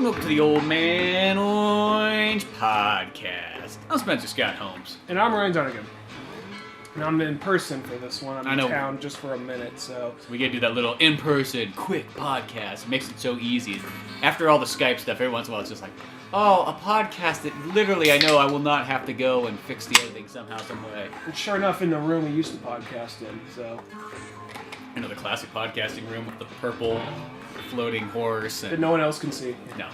welcome to the Old Man Orange Podcast. I'm Spencer Scott Holmes. And I'm Ryan Dunigan. And I'm in person for this one. I'm in town just for a minute, so... We get to do that little in-person, quick podcast. It makes it so easy. After all the Skype stuff, every once in a while it's just like, oh, a podcast that literally I know I will not have to go and fix the editing somehow, some way. And sure enough, in the room we used to podcast in, so... You know, the classic podcasting room with the purple floating horse. And... that no one else can see. No.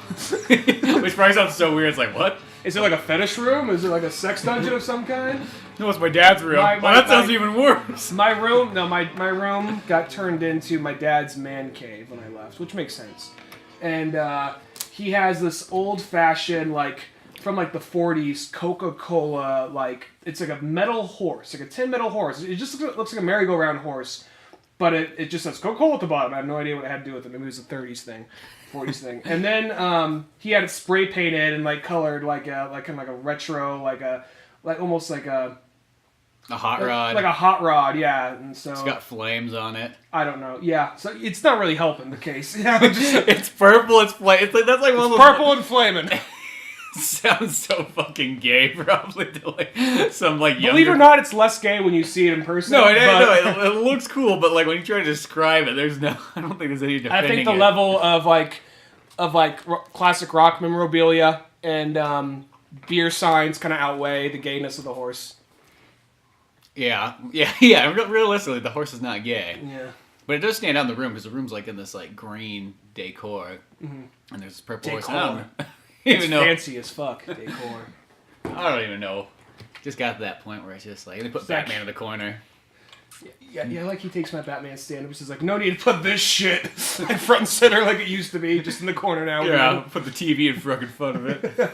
Which probably sounds so weird. It's like, what? Is it like a fetish room? Is it like a sex dungeon of some kind? No, it's my dad's room. That sounds even worse. My room got turned into my dad's man cave when I left, which makes sense. And he has this old-fashioned, like, from like the 40s, Coca-Cola, like, it's like a metal horse, like a tin metal horse. It just looks like a merry-go-round horse. But it just says Coca-Cola at the bottom. I have no idea what it had to do with it. Maybe it was a 30s thing, 40s thing. And then he had it spray painted and like colored like kind of like a retro, almost like a hot rod. Like a hot rod, yeah. And so it's got flames on it. I don't know. Yeah, so it's not really helping the case. Yeah, it's purple. It's like that's like one of those purple and flaming. Sounds so fucking gay, probably to like some like younger... Believe it or not, it's less gay when you see it in person. No, it looks cool, but like when you try to describe it, there's no. I don't think there's any defending I think the level of classic rock memorabilia and beer signs kind of outweigh the gayness of the horse. Yeah. Realistically, the horse is not gay. Yeah. But it does stand out in the room because the room's like in this like green decor, and there's this purple horse. It's fancy as fuck, decor. I don't even know. Just got to that point where it's just like, they put Batman in the corner. Yeah, like he takes my Batman stand-up. He's like, no need to put this shit like front and center like it used to be, just in the corner now. Yeah, put the TV in fucking front of it.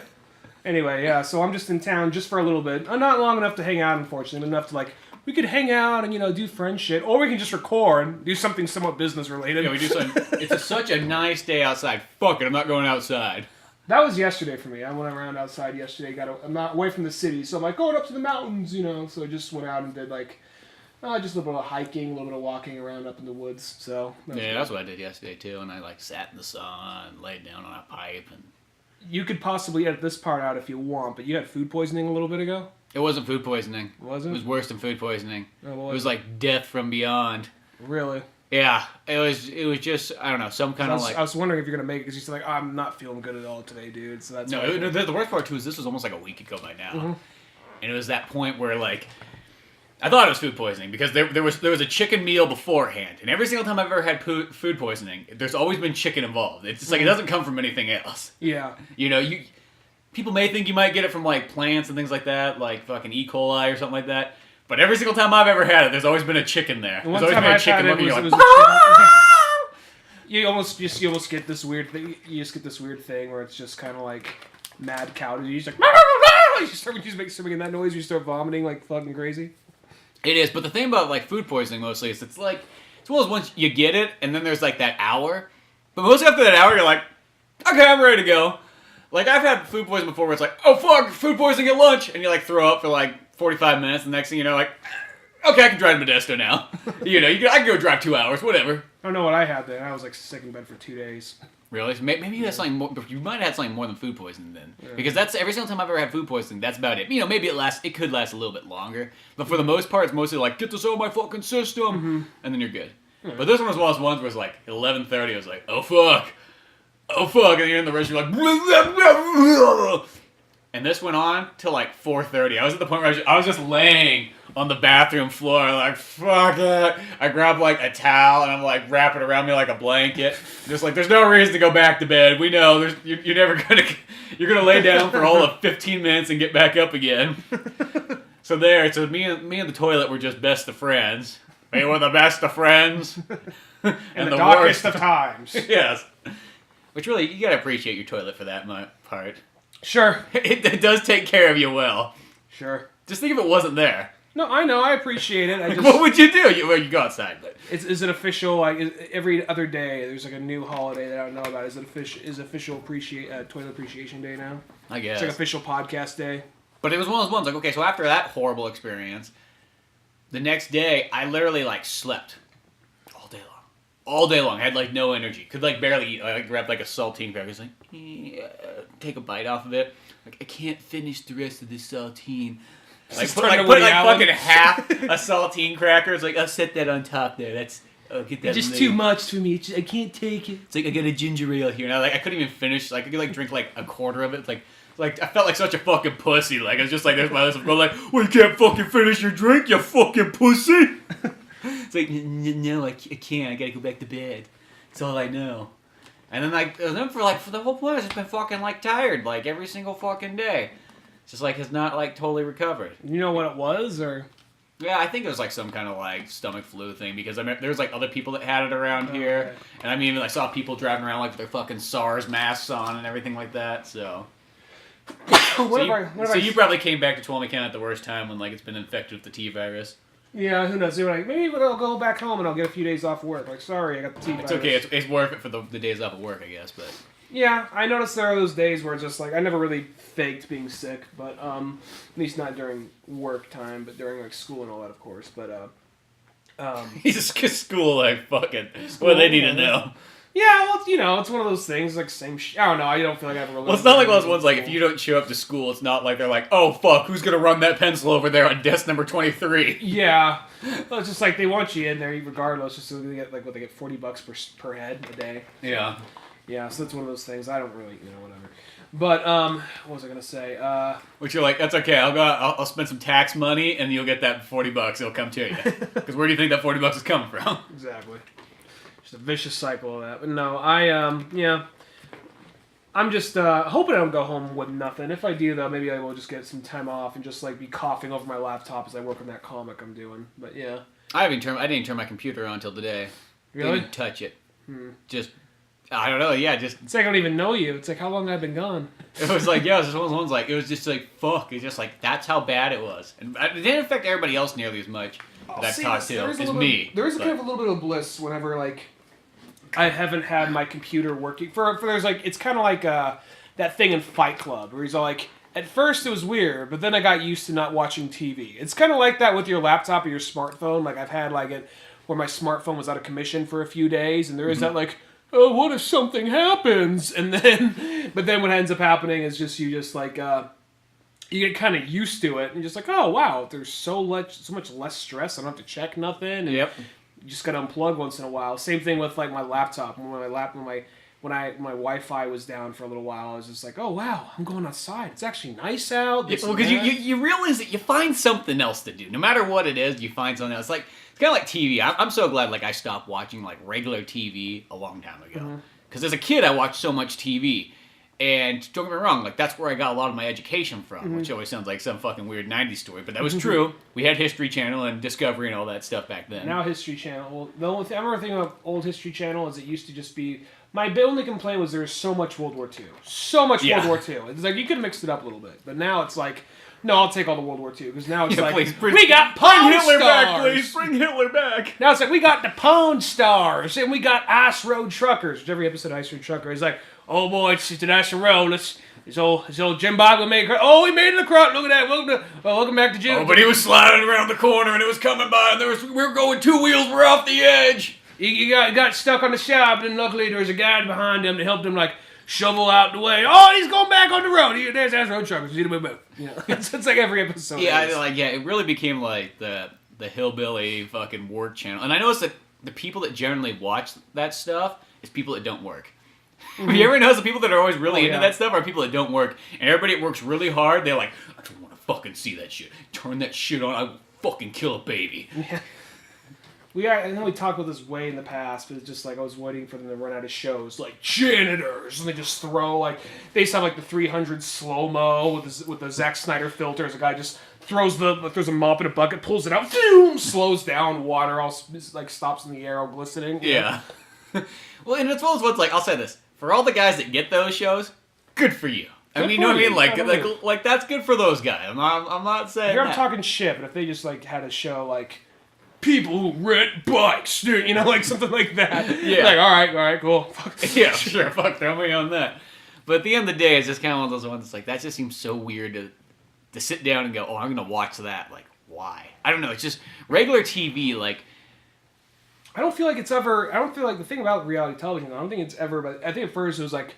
Anyway, yeah, so I'm just in town just for a little bit. Not long enough to hang out, unfortunately, but enough to like, we could hang out and, do friend shit, or we can just record and do something somewhat business-related. Yeah, we do something. It's such a nice day outside. Fuck it, I'm not going outside. That was yesterday for me. I went around outside yesterday. I'm not away from the city, so I'm like going up to the mountains, So I just went out and did like just a little bit of hiking, a little bit of walking around up in the woods. So that's what I did yesterday too. And I like sat in the sun, laid down on a pipe, and you could possibly edit this part out if you want, but you had food poisoning a little bit ago. It wasn't food poisoning. Wasn't? It was worse than food poisoning. Oh, it was like death from beyond. Really? Yeah, it was just, I don't know, some kind of like... I was wondering if you're going to make it, because you said, like, I'm not feeling good at all today, dude, so that's... No, the worst part, too, is this was almost like a week ago by now. Mm-hmm. And it was that point where, like, I thought it was food poisoning, because there was a chicken meal beforehand, and every single time I've ever had food poisoning, there's always been chicken involved. It's just like, it doesn't come from anything else. Yeah. People may think you might get it from, like, plants and things like that, like fucking E. coli or something like that. But every single time I've ever had it, there's always been a chicken there. There's always been a chicken monkey. You almost get this weird thing. You just get this weird thing where it's just kind of like mad cow disease. Like you start making that noise, you start vomiting like fucking crazy. It is, but the thing about like food poisoning mostly is it's one of those once you get it, and then there's like that hour. But mostly after that hour, you're like, okay, I'm ready to go. Like I've had food poisoning before, where it's like, oh fuck, food poisoning at lunch, and you like throw up for like 45 minutes, and the next thing you know, like, okay, I can drive to Modesto now. I can go drive 2 hours, whatever. I don't know what I had then. I was like sick in bed for 2 days. Really? Maybe you had something more, you might have had something more than food poisoning then. Yeah. Because that's every single time I've ever had food poisoning, that's about it. Maybe it could last a little bit longer. But for the most part, it's mostly like, get this out of my fucking system, and then you're good. Mm-hmm. But this one was one of those ones where it's like, 11:30, I was like, oh fuck, and you're in the restaurant, you're like, and this went on till like 4:30. I was at the point where I was just laying on the bathroom floor, like, fuck it. I grabbed like a towel and I'm like, wrap it around me like a blanket. Just like, there's no reason to go back to bed. We know you're never you're gonna lay down for all of 15 minutes and get back up again. So me and the toilet were just best of friends. We were the best of friends. and the darkest of times. Yes. Which really, you gotta appreciate your toilet for that part. Sure. It does take care of you well. Sure. Just think if it wasn't there. No, I know. I appreciate it. What would you do? You go outside, but is it official? Like every other day, there's like a new holiday that I don't know about. Is official Toilet Appreciation Day now? I guess it's like official podcast day. But it was one of those ones. Like, okay, so after that horrible experience, the next day I literally like slept all day long. all day long. I had like no energy. Could like barely eat. I grabbed like a saltine cracker. It's like, take a bite off of it. Like I can't finish the rest of this saltine. Put fucking half a saltine cracker. It's like I'll set that on top there. That's get that. It's just too much for me. I can't take it. It's like I got a ginger ale here now. Like I couldn't even finish. Like I could like drink like a quarter of it. It's like I felt like such a fucking pussy. Like I was just like there's my list of going like, well, you can't fucking finish your drink, you fucking pussy. It's like no, I can't. I gotta go back to bed. That's all I know. And then for the whole point, I've just been fucking like tired like every single fucking day. It's just like it's not like totally recovered. You know what it was, or? Yeah, I think it was like some kind of like stomach flu thing because I mean there's like other people that had it around here, and I mean I saw people driving around like with their fucking SARS masks on and everything like that. So, you probably came back to Twomacant at the worst time when like it's been infected with the T virus. Yeah, who knows? They're like, maybe I'll go back home and I'll get a few days off work. Like, sorry, I got the T virus. It's okay. It's worth it for the days off of work, I guess. But yeah, I noticed there are those days where it's just like I never really faked being sick, but at least not during work time, but during like school and all that, of course. But he's just school like fucking. What do they need to know? Yeah, well, you know, it's one of those things, like, same I don't know, I don't feel like I have a really... Well, it's not like those ones, like, if you don't show up to school, it's not like they're like, oh, fuck, who's gonna run that pencil over there on desk number 23? Yeah. Well, it's just like, they want you in there regardless, just so they get, like, what, they get $40 per head a day. Yeah. Yeah, so that's one of those things, I don't really, whatever. But, what was I gonna say? Which you're like, that's okay, I'll spend some tax money, and you'll get that $40, it'll come to you. Because where do you think that $40 is coming from? Exactly. A vicious cycle of that. But no, I'm just hoping I don't go home with nothing. If I do, though, maybe I will just get some time off and just like be coughing over my laptop as I work on that comic I'm doing. But yeah, I didn't turn my computer on until today. Really? Didn't touch it. Just I don't know. Yeah, just it's like I don't even know you. It's like how long I've been gone. It was like it was just one of those ones like it was just like fuck. It's just like that's how bad it was, and it didn't affect everybody else nearly as much that I've talked to as me. There is kind of a little bit of bliss whenever like. I haven't had my computer working for there's like it's kind of like that thing in Fight Club where he's all like at first it was weird but then I got used to not watching TV. It's kind of like that with your laptop or your smartphone. Like I've had like it where my smartphone was out of commission for a few days and there is that like oh what if something happens and then but then what ends up happening is just you just like you get kind of used to it and you're just like oh wow there's so much less stress. I don't have to check nothing. And, yep. You just gotta unplug once in a while. Same thing with like my laptop. When my Wi-Fi was down for a little while, I was just like, oh wow, I'm going outside. It's actually nice out. Yeah, well, because you realize that you find something else to do. No matter what it is, you find something else. It's kind of like TV. I'm so glad like I stopped watching like regular TV a long time ago. Because as a kid, I watched so much TV. And don't get me wrong, like that's where I got a lot of my education from, which always sounds like some fucking weird 90s story, but that was true. We had History Channel and Discovery and all that stuff back then. Now History Channel, well, the only thing I remember thinking of old History Channel is it used to just be, my only complaint was there was so much World War II. So much World War II. It's like, you could have mixed it up a little bit, but now it's like, no, I'll take all the World War II, because now it's like, we got Pawn Bring Hitler stars. back, please, bring Hitler back. Now it's like, we got the Pawn Stars, and we got Ice Road Truckers, which every episode of Ice Road Trucker is like, oh boy, it's the National Road, It's old Jim Bob made it. Oh, he made it across. Look at that. Welcome back to Jim. Oh, but he was sliding around the corner and it was coming by and we were going 2 wheels. We're off the edge. He got stuck on the shop and luckily there was a guy behind him that helped him like shovel out the way. Oh, he's going back on the road. There's road truckers. You know, it's like every episode. Yeah, it really became like the hillbilly fucking work channel. And I noticed that the people that generally watch that stuff is people that don't work. You ever notice the people that are always really into that stuff are people that don't work, and everybody that works really hard, they're like, I don't want to fucking see that shit. Turn that shit on, I will fucking kill a baby. Yeah. I know we talked about this way in the past, but it's just like I was waiting for them to run out of shows, like janitors, and they just throw like they used to have like the 300 slow mo with the Zack Snyder filter. As a guy just throws a mop in a bucket, pulls it out, boom, slows down, water all like stops in the air, all glistening. Yeah. Well, and it's one of those ones like I'll say this. For all the guys that get those shows, good for you. I mean, you know what I mean? Like that's good for those guys. I'm not saying I'm talking shit, but if they just like had a show like people who rent bikes, dude, like something like that. Yeah. Like, all right, cool. Yeah, sure, fuck, throw me on that. But at the end of the day, it's just kind of one of those ones that's like, that just seems so weird to sit down and go, oh, I'm going to watch that. Like, why? I don't know. It's just regular TV, like, I don't feel like it's ever. I don't feel like the thing about reality television. I don't think it's ever. But I think at first it was like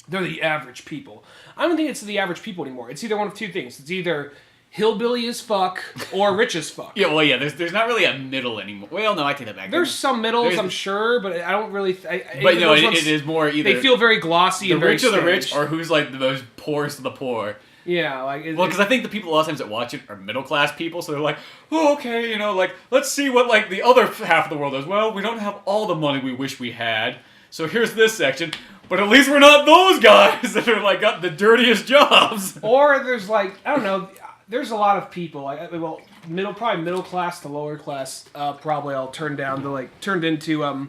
they're the average people. I don't think it's the average people anymore. It's either one of two things. It's either hillbilly as fuck or rich as fuck. Yeah, well, yeah. There's not really a middle anymore. Well, no, I take that back. There's some middles, I'm sure, but I don't really. But no, it is more either. They feel very glossy and very rich of the rich, or who's like the most poorest of the poor. Yeah, like well, because I think the people a lot of times that watch it are middle class people, so they're like, oh, okay, you know, like let's see what like the other half of the world does. Well, we don't have all the money we wish we had, so here's this section. But at least we're not those guys that are like got the dirtiest jobs. Or there's like I don't know, there's a lot of people like well probably middle class to lower class probably all turned into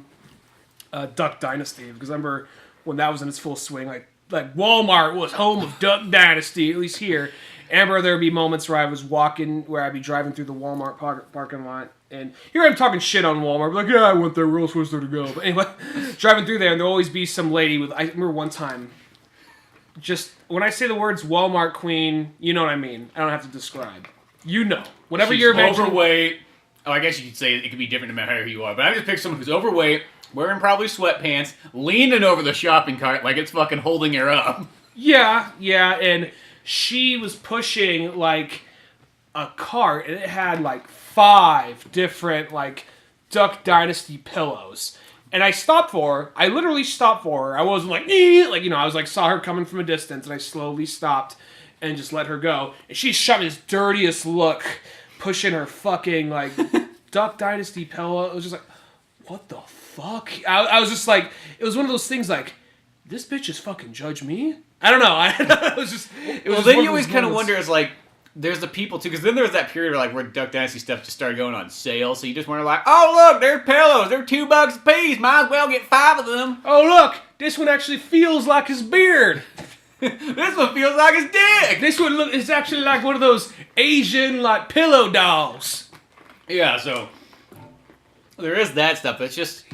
Duck Dynasty because I remember when that was in its full swing like Walmart was home of Duck Dynasty, at least here. And there would be moments where I'd be driving through the Walmart parking lot, and here I'm talking shit on Walmart, like, yeah, I went there, where else was there to go? But anyway, driving through there, and there'll always be some lady I remember one time, just, when I say the words Walmart queen, you know what I mean. I don't have to describe. You know. Whatever She's you're imagining. Overweight. Oh, I guess you could say it could be different no matter who you are, but I just picked someone who's overweight, wearing probably sweatpants, leaning over the shopping cart like it's fucking holding her up. Yeah, and she was pushing, like, a cart, and it had, like, 5 different, like, Duck Dynasty pillows. And I stopped for her. I literally stopped for her. I wasn't like, like, you know, I was like, saw her coming from a distance, and I slowly stopped and just let her go. And she shot me this dirtiest look, pushing her fucking, like, Duck Dynasty pillow. It was just like, what the fuck? I was just like, it was one of those things like, this bitch just fucking judge me? I don't know. It was just. Well, then you always kind of wonder, is like, there's the people too, because then there was that period where Duck Dynasty stuff just started going on sale, so you just wonder like, oh look, there's pillows, they're $2 a piece, might as well get 5 of them. Oh look, this one actually feels like his beard. This one feels like his dick. This one is actually like one of those Asian like pillow dolls. Yeah, so there is that stuff. It's just,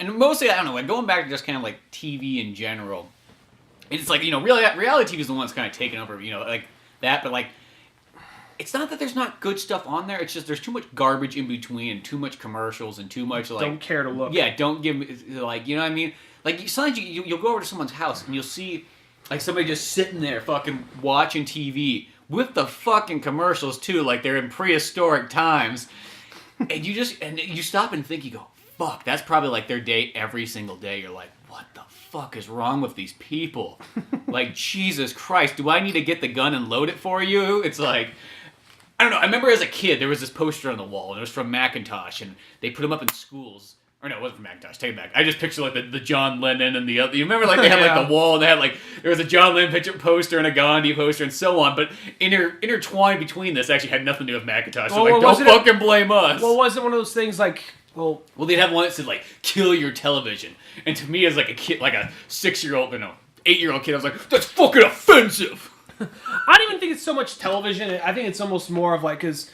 and mostly I don't know, like going back to just kind of like TV in general. It's like, you know, reality TV is the one that's kind of taken over, you know, like that, but like, it's not that there's not good stuff on there, it's just there's too much garbage in between and too much commercials and too much, like... Don't care to look. Yeah, don't give me, like, you know what I mean? Like, sometimes you'll go over to someone's house and you'll see, like, somebody just sitting there fucking watching TV with the fucking commercials, too, like they're in prehistoric times. And you stop and think, you go, fuck, that's probably like their day every single day. You're like, what the fuck is wrong with these people? Like, Jesus Christ, do I need to get the gun and load it for you? It's like, I don't know. I remember as a kid, there was this poster on the wall, and it was from Macintosh, and they put them up in schools. Or no, it wasn't from Macintosh. Take it back. I just picture like the John Lennon and the other. You remember like they had like the wall, and they had like there was a John Lennon picture poster and a Gandhi poster and so on. But intertwined between this actually had nothing to do with Macintosh. So like, don't fucking blame us. Well, was it one of those things like? Well, they'd have one that said like "kill your television," and to me as like a kid, like a 6-year-old, 8-year-old kid, I was like, that's fucking offensive. I don't even think it's so much television. I think it's almost more of like, because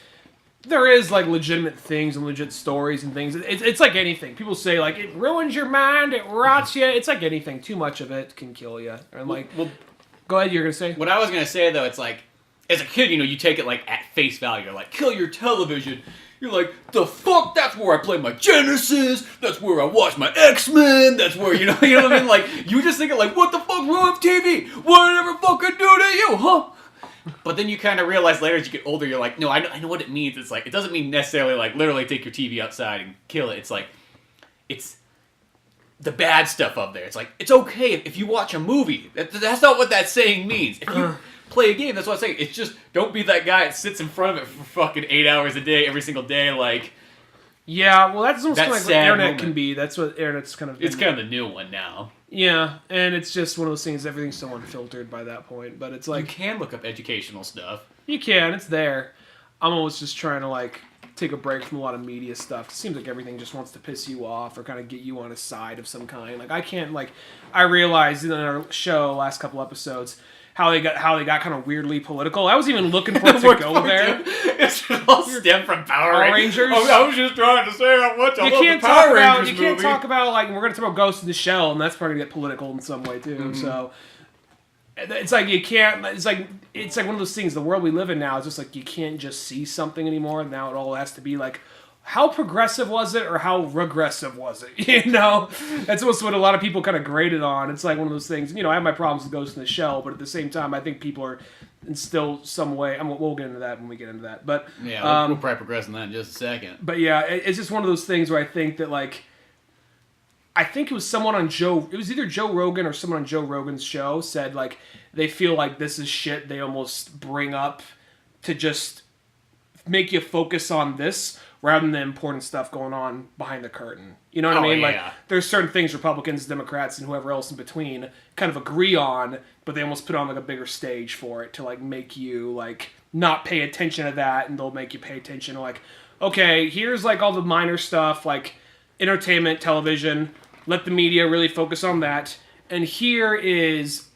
there is like legitimate things and legit stories and things. It's like anything. People say like it ruins your mind, it rots you. It's like anything. Too much of it can kill you. And like, go ahead. You're gonna say what I was gonna say though. It's like as a kid, you take it like at face value. You're like, kill your television. You're like, the fuck? That's where I play my Genesis. That's where I watch my X-Men. That's where, you know what I mean? Like, you just think like, what the fuck wrong with TV? What did it ever fucking do to you, huh? But then you kind of realize later as you get older, you're like, no, I know what it means. It's like, it doesn't mean necessarily like literally take your TV outside and kill it. It's like, it's the bad stuff up there. It's like, it's okay if you watch a movie. That's not what that saying means. If you play a game, that's what I'm saying. It's just, don't be that guy that sits in front of it for fucking 8 hours a day, every single day, like... Yeah, well, that's almost kind of like what internet moment. Can be. That's what internet's kind of... It's kind of the new one now. Yeah, and it's just one of those things, everything's so unfiltered by that point, but it's like... You can look up educational stuff. You can, it's there. I'm always just trying to, like, take a break from a lot of media stuff. It seems like everything just wants to piss you off or kind of get you on a side of some kind. Like, I can't, like... I realized in our show, last couple episodes... How they got kind of weirdly political. I was even looking for it to go there. It's all stemmed from Power Rangers. I was just trying to say how much I love the Power Rangers movie. You can't talk about, like, we're going to talk about Ghost in the Shell, and that's probably going to get political in some way, too. Mm-hmm. So, it's like you can't, it's like one of those things, the world we live in now is just like, you can't just see something anymore. Now it all has to be like, how progressive was it or how regressive was it? You know, that's what a lot of people kind of graded on. It's like one of those things. You know, I have my problems with Ghost in the Shell, but at the same time, I think people are in still some way. We'll get into that when we get into that. But yeah, we'll probably progress on that in just a second. But yeah, it's just one of those things where I think that like. I think it was someone on it was either Joe Rogan or someone on Joe Rogan's show said, like, they feel like this is shit they almost bring up to just make you focus on this rather than the important stuff going on behind the curtain. You know what I mean? Yeah. Like, there's certain things Republicans, Democrats, and whoever else in between kind of agree on, but they almost put on, like, a bigger stage for it to, like, make you, like, not pay attention to that, and they'll make you pay attention to, like, okay, here's, like, all the minor stuff, like, entertainment, television, let the media really focus on that. And here is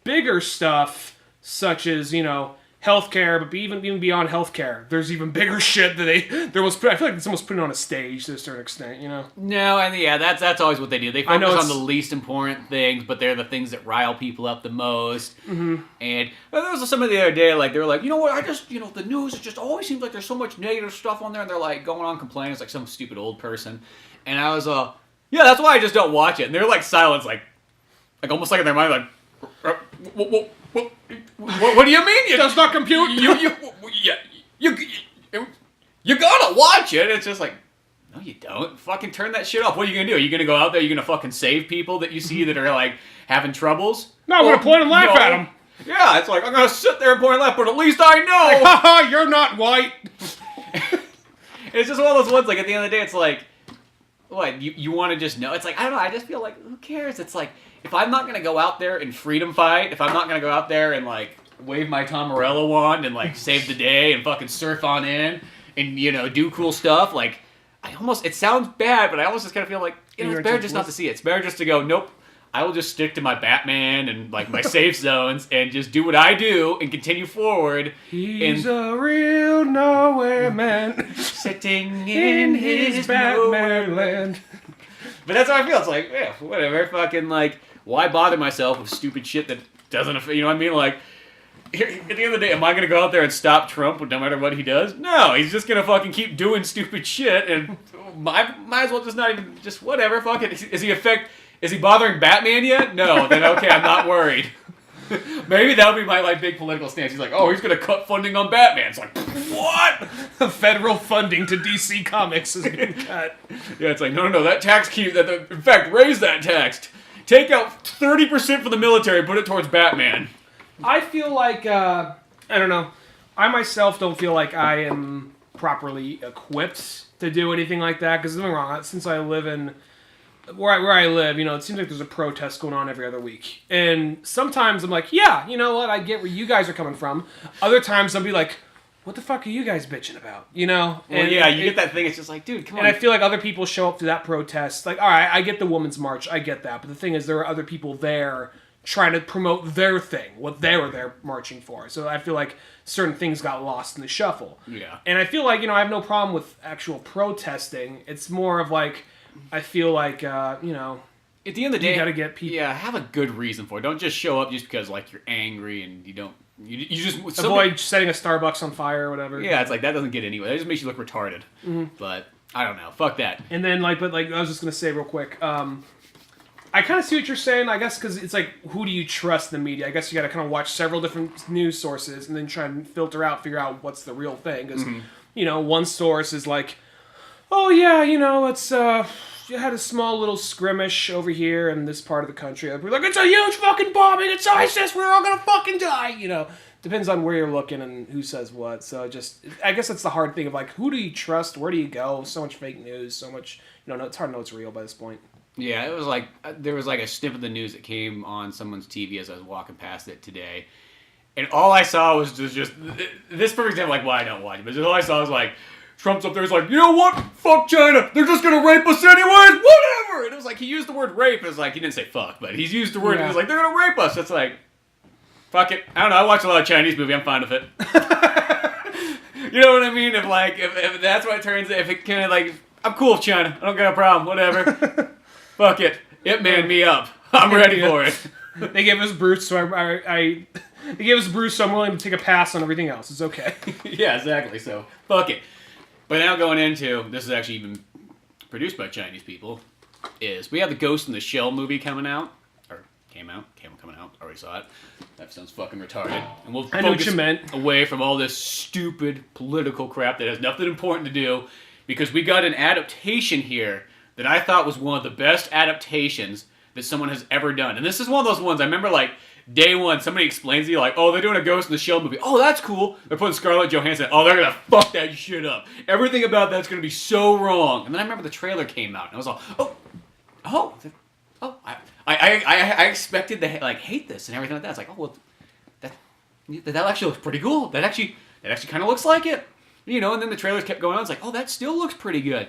bigger stuff, such as, you know, healthcare, but even beyond healthcare, there's even bigger shit that I feel like it's almost putting on a stage to a certain extent, you know? No, and yeah, that's always what they do. They focus on the least important things, but they're the things that rile people up the most. Mm-hmm. And there was somebody the other day, like, they were like, you know what, the news, it just always seems like there's so much negative stuff on there, and they're, like, going on complaining. It's like some stupid old person. And I was, yeah, that's why I just don't watch it. And they're, like, silence, like almost like in their mind, like, what do you mean? It does not compute. You gotta watch it. It's just like, no, you don't. Fucking turn that shit off. What are you gonna do? Are you gonna go out there? Are you gonna fucking save people that you see that are, like, having troubles? No, I'm gonna point and laugh at them. Yeah, it's like, I'm gonna sit there and point and laugh, but at least I know. Like, haha, you're not white. It's just one of those ones, like, at the end of the day, it's like, what, you want to just know? It's like, I don't know, I just feel like, who cares? It's like, if I'm not going to go out there and freedom fight, if I'm not going to go out there and, like, wave my Tom Morello wand and, like, save the day and fucking surf on in and, you know, do cool stuff, like, it sounds bad, but I almost just kind of feel like, you know, it's better just not to see it. It's better just to go, nope, I will just stick to my Batman and, like, my safe zones and just do what I do and continue forward. He's a real nowhere man. Sitting in his Batman land. But that's how I feel. It's like, yeah, whatever. Fucking, like, why bother myself with stupid shit that doesn't affect, you know what I mean? Like, at the end of the day, am I going to go out there and stop Trump no matter what he does? No, he's just going to fucking keep doing stupid shit and might as well just not even, just whatever, fuck it. Is he bothering Batman yet? No, then okay, I'm not worried. Maybe that'll be my, like, big political stance. He's like, oh, he's gonna cut funding on Batman. It's like, what? Federal funding to DC Comics is being cut. Yeah, it's like, no, that tax in fact, raise that tax. Take out 30% for the military, put it towards Batman. I feel like, I don't know, I myself don't feel like I am properly equipped to do anything like that, because don't get me wrong, since I live in where I live, you know, it seems like there's a protest going on every other week. And sometimes I'm like, yeah, you know what, I get where you guys are coming from. Other times I'll be like, what the fuck are you guys bitching about? You know? And yeah, you get that thing, it's just like, dude, come on. And I feel like other people show up to that protest. Like, all right, I get the Women's March, I get that. But the thing is, there are other people there trying to promote their thing, what they were there marching for. So I feel like certain things got lost in the shuffle. Yeah. And I feel like, you know, I have no problem with actual protesting. It's more of like, I feel like, you know, at the end of the day, you gotta get people. Yeah, have a good reason for it. Don't just show up just because, like, you're angry and you don't. You just avoid setting a Starbucks on fire or whatever. Yeah, it's like that doesn't get anywhere. That just makes you look retarded. Mm-hmm. But I don't know. Fuck that. And then, like, but like I was just gonna say real quick. I kind of see what you're saying. I guess because it's like, who do you trust in the media? I guess you got to kind of watch several different news sources and then try and figure out what's the real thing. Because you know, one source is like, oh yeah, you know, it's you had a small little skirmish over here in this part of the country. We're like, it's a huge fucking bombing. It's ISIS. We're all gonna fucking die. You know, depends on where you're looking and who says what. So I guess it's the hard thing of like, who do you trust? Where do you go? So much fake news. So much, you know, it's hard to know what's real by this point. Yeah, it was like, there was like a snip of the news that came on someone's TV as I was walking past it today. And all I saw was just this perfect example, like, why I don't watch it. But all I saw was like, Trump's up there, he's like, you know what? Fuck China. They're just going to rape us anyways. Whatever. And it was like, he used the word rape. It was like, he didn't say fuck, but he's used the word. Yeah. He was like, they're going to rape us. It's like, fuck it. I don't know. I watch a lot of Chinese movie. I'm fine with it. You know what I mean? If that's what it turns, if it kind of like, I'm cool with China. I don't got a problem. Whatever. Fuck it. It manned me up. I'm ready for it. They gave us Bruce, so they gave us Bruce, so I'm willing to take a pass on everything else. It's okay. Yeah, exactly. So, fuck it. But now going into, this is actually even produced by Chinese people, is we have the Ghost in the Shell movie coming out. Or coming out. Already saw it. That sounds fucking retarded. And we'll I know what you meant. away from all this stupid political crap that has nothing important to do, because we got an adaptation here that I thought was one of the best adaptations that someone has ever done. And this is one of those ones, I remember like day one, somebody explains to you like, oh, they're doing a Ghost in the Shell movie. Oh, that's cool. They're putting Scarlett Johansson. Oh, they're going to fuck that shit up. Everything about that's going to be so wrong. And then I remember the trailer came out, and I was all, I expected to like hate this and everything like that. It's like, oh, well, that actually looks pretty cool. That actually kind of looks like it. You know, and then the trailers kept going on. It's like, oh, that still looks pretty good.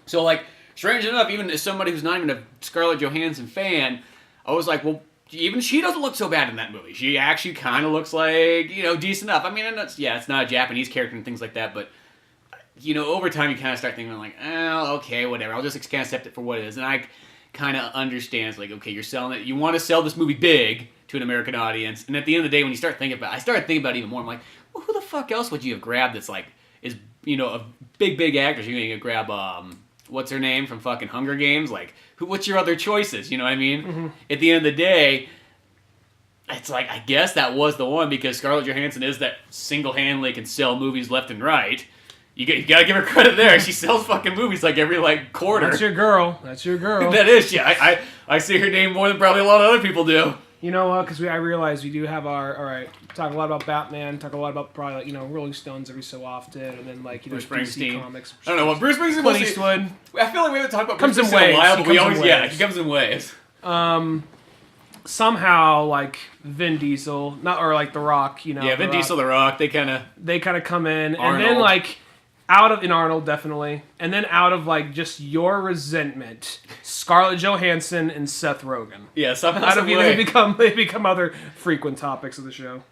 So, like, strange enough, even as somebody who's not even a Scarlett Johansson fan, I was like, well, even she doesn't look so bad in that movie. She actually kind of looks like, you know, decent enough. I mean, it's not a Japanese character and things like that, but, you know, over time you kind of start thinking like, oh, okay, whatever. I'll just kind of accept it for what it is. And I kind of understand, it's like, okay, you're selling it. You want to sell this movie big to an American audience. And at the end of the day, when you start thinking about it, I started thinking about it even more. I'm like, well, who the fuck else would you have grabbed that's like, is, you know, a big actor? You're going to grab, what's her name from fucking Hunger Games? Like, what's your other choices? You know what I mean? Mm-hmm. At the end of the day, it's like, I guess that was the one, because Scarlett Johansson is that single-handedly can sell movies left and right. You gotta give her credit there. She sells fucking movies like every like quarter. That's your girl. That is, yeah. I see her name more than probably a lot of other people do. You know what? Because I realize we do have alright, talk a lot about Batman, talk a lot about probably, you know, Rolling Stones every so often, and then like, you know, Bruce DC Comics. I don't know what Bruce Springsteen. Clint Eastwood. I feel like we haven't talked about Bruce Bruce Springsteen in a while, but we always, yeah, he comes in waves. Somehow, like Vin Diesel, or like The Rock, you know. Yeah, Vin Diesel, The Rock, they kind of come in, Arnold. And then like in Arnold definitely, and then out of like just your resentment, Scarlett Johansson and Seth Rogen. Yeah, somehow they become other frequent topics of the show.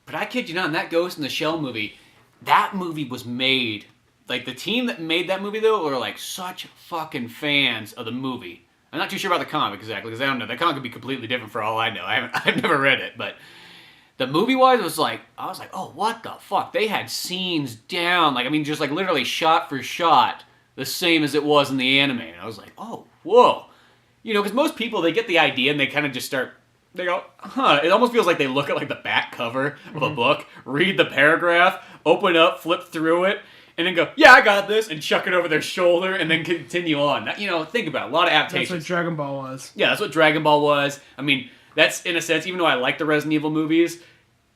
But I kid you not, in that Ghost in the Shell movie, that movie was made, like the team that made that movie though were like such fucking fans of the movie. I'm not too sure about the comic exactly, because I don't know. That comic could be completely different for all I know. I've never read it, but the movie-wise, I was like, oh, what the fuck? They had scenes down, like, I mean, just like literally shot for shot, the same as it was in the anime. And I was like, oh, whoa. You know, because most people, they get the idea and they kind of just start, they go, huh. It almost feels like they look at like the back cover of a book, read the paragraph, open up, flip through it, and then go, yeah, I got this, and chuck it over their shoulder, and then continue on. You know, think about it. A lot of adaptations. That's what Dragon Ball was. Yeah, that's what Dragon Ball was. I mean, that's, in a sense, even though I like the Resident Evil movies,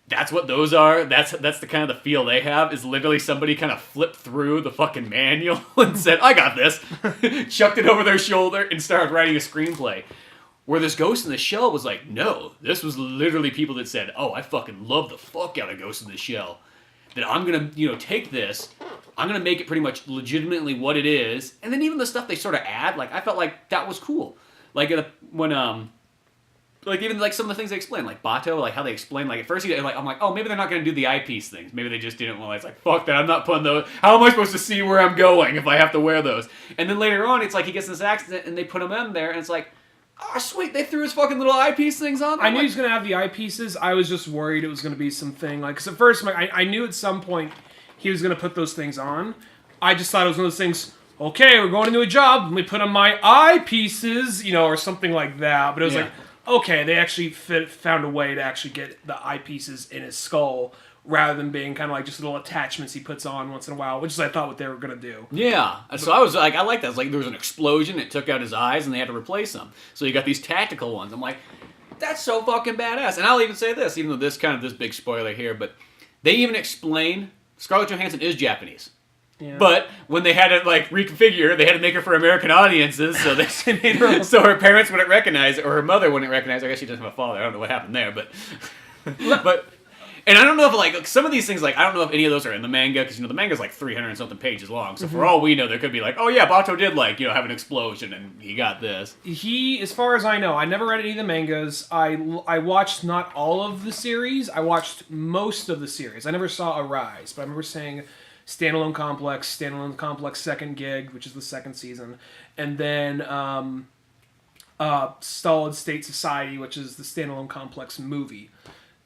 that's what those are. That's the kind of the feel they have, is literally somebody kind of flipped through the fucking manual and said, I got this, chucked it over their shoulder, and started writing a screenplay. Where this Ghost in the Shell was like, no, this was literally people that said, oh, I fucking love the fuck out of Ghost in the Shell. That I'm going to, you know, take this, I'm going to make it pretty much legitimately what it is, and then even the stuff they sort of add, like, I felt like that was cool. Like, when, like, even, like, some of the things they explain, like, Bato, like, how they explain, like, at first, I'm like, oh, maybe they're not going to do the eyepiece things. Maybe they just didn't want to, it's like, fuck that, I'm not putting those, how am I supposed to see where I'm going if I have to wear those? And then later on, it's like, he gets in this accident, and they put him in there, and it's like, oh, sweet, they threw his fucking little eyepiece things on there. I knew he was going to have the eyepieces. I was just worried it was going to be something, like, because at first, I knew at some point he was going to put those things on. I just thought it was one of those things, okay, we're going into a job, let me put on my eyepieces, you know, or something like that. But it was like, okay, they actually found a way to actually get the eyepieces in his skull, rather than being kind of like just little attachments he puts on once in a while, which is I thought what they were going to do. Yeah. So I was like, I like that. It's like there was an explosion, it took out his eyes, and they had to replace them. So you got these tactical ones. I'm like, that's so fucking badass. And I'll even say this, even though this big spoiler here, but they even explain Scarlett Johansson is Japanese. Yeah. But when they had to like reconfigure, they had to make her for American audiences, so they made her so her parents wouldn't recognize it, or her mother wouldn't recognize her. I guess she doesn't have a father. I don't know what happened there, but and I don't know if like some of these things, like I don't know if any of those are in the manga, because you know the manga's like 300 and something pages long. So for all we know, there could be like, oh yeah, Bato did like have an explosion and he got this. He, as far as I know, I never read any of the mangas. I watched not all of the series. I watched most of the series. I never saw Arise, but I remember saying Standalone Complex Second Gig, which is the second season, and then Solid State Society, which is the Standalone Complex movie.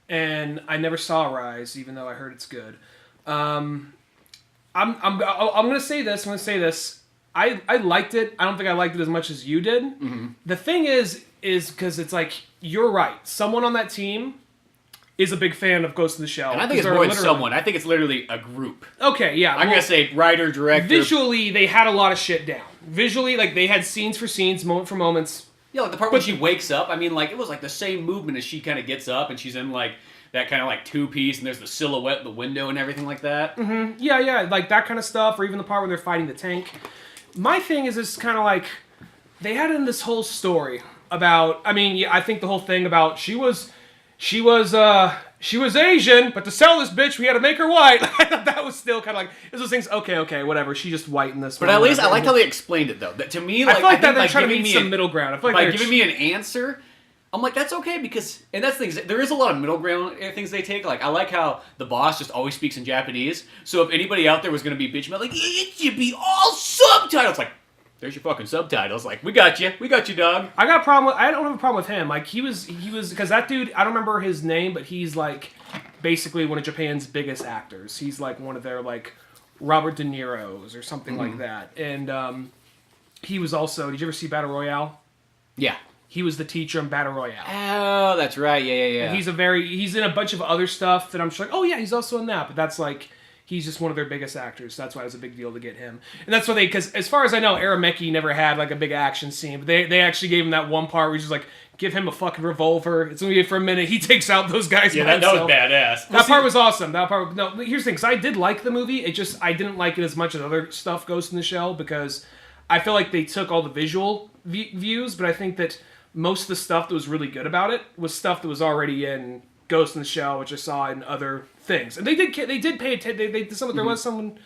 And I never saw Rise, even though I heard it's good. I'm gonna say this. I liked it. I don't think I liked it as much as you did. Mm-hmm. The thing is because it's like, you're right. Someone on that team is a big fan of Ghost in the Shell. And I think it's more than someone. I think it's literally a group. Okay, yeah. I'm going to say writer, director. Visually, they had a lot of shit down. Visually, like, they had scenes for scenes, moment for moments. Yeah, like the part when she wakes up, I mean, like, it was like the same movement as she kind of gets up and she's in, like, that kind of, like, two-piece and there's the silhouette in the window and everything like that. Mm-hmm. Yeah, like that kind of stuff, or even the part where they're fighting the tank. My thing is this kind of like, they had in this whole story about, I mean, yeah, I think the whole thing about she was Asian, but to sell this bitch, we had to make her white. I thought that was still kind of like, it's those things, okay, whatever, she's just white in this one. But at least, I liked how they explained it, though. That, to me, like, I feel like they're trying to meet some middle ground. I feel like by giving me an answer, I'm like, that's okay, because, and that's the thing, there is a lot of middle ground things they take. Like, I like how the boss just always speaks in Japanese, so if anybody out there was going to be bitching about, like, it should be all subtitles, like, there's your fucking subtitles. Like, we got you, dog. I don't have a problem with him. Like, he was, because that dude, I don't remember his name, but he's, like, basically one of Japan's biggest actors. He's, like, one of their, like, Robert De Niro's or something like that. And, he was also, did you ever see Battle Royale? Yeah. He was the teacher in Battle Royale. Oh, that's right. Yeah. And he's in a bunch of other stuff that I'm just like, oh yeah, he's also in that. But that's like, he's just one of their biggest actors. So that's why it was a big deal to get him. And that's why because as far as I know, Arameki never had like a big action scene. But they actually gave him that one part where he's just like, give him a fucking revolver. It's only for a minute. He takes out those guys. Yeah, that was badass. That part was awesome. No, here's the thing. Because I did like the movie. I didn't like it as much as other stuff Ghost in the Shell because I feel like they took all the visual views. But I think that most of the stuff that was really good about it was stuff that was already in Ghost in the Shell, which I saw in other things. And they did pay attention. There was someone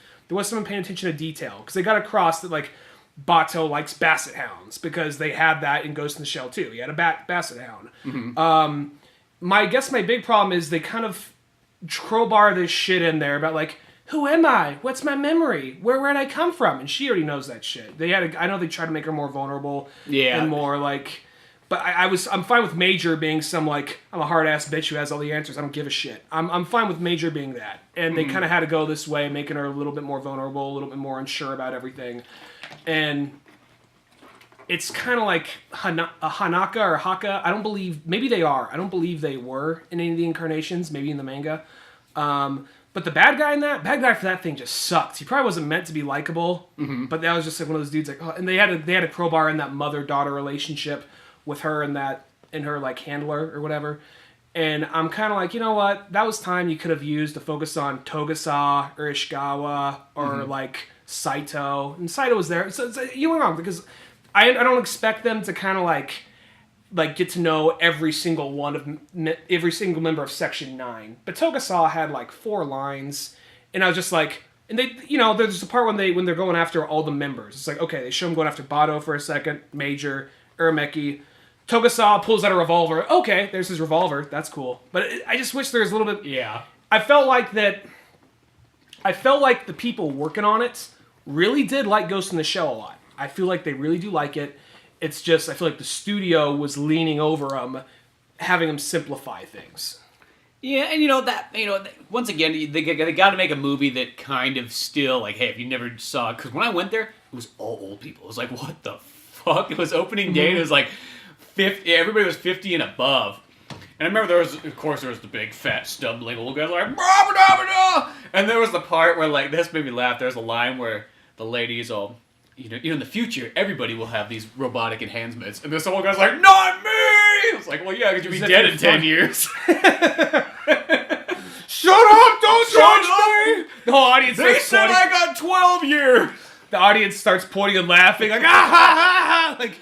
paying attention to detail because they got across that like Bato likes basset hounds because they had that in Ghost in the Shell too. He had a basset hound. Mm-hmm. My big problem is they kind of crowbar this shit in there about like, who am I? What's my memory? Where did I come from? And she already knows that shit. I know they tried to make her more vulnerable. Yeah. And more like. But I'm fine with Major being some, like, I'm a hard-ass bitch who has all the answers. I don't give a shit. I'm fine with Major being that. And they kind of had to go this way, making her a little bit more vulnerable, a little bit more unsure about everything. And it's kind of like Hanaka or Haka. I don't believe, maybe they are. I don't believe they were in any of the incarnations, maybe in the manga. But the bad guy for that thing just sucked. He probably wasn't meant to be likable. Mm-hmm. But that was just like one of those dudes like, oh, and they had a crowbar in that mother-daughter relationship with her and her like handler or whatever. And I'm kind of like, you know what? That was time you could have used to focus on Togasa or Ishikawa or like Saito. And Saito was there. So you were wrong because I don't expect them to kind of like get to know every single member of Section 9. But Togasa had like 4 lines. And I was just like, and they, there's a part when they're going after all the members. It's like, okay, they show them going after Bato for a second, Major, Urameki. Togasa pulls out a revolver. Okay, there's his revolver. That's cool. But I just wish there was a little bit... Yeah. I felt like the people working on it really did like Ghost in the Shell a lot. I feel like they really do like it. It's just, I feel like the studio was leaning over them, having them simplify things. Yeah, and once again, they got to make a movie that kind of still, like, hey, if you never saw it, because when I went there, it was all old people. It was like, what the fuck? It was opening day, and it was like... 50, everybody was 50 and above. And I remember there was the big, fat, stumbling old guy like, bah, bah, bah, and there was the part where, like, this made me laugh. There's a line where the lady's all, in the future, everybody will have these robotic enhancements. And this old guy's like, not me! It's like, well, yeah, because you'll be dead in 10 years. Shut up! Don't judge me! The whole audience They said I got 12 years! The audience starts pointing and laughing, like, ah, ha, ha, ha! Like,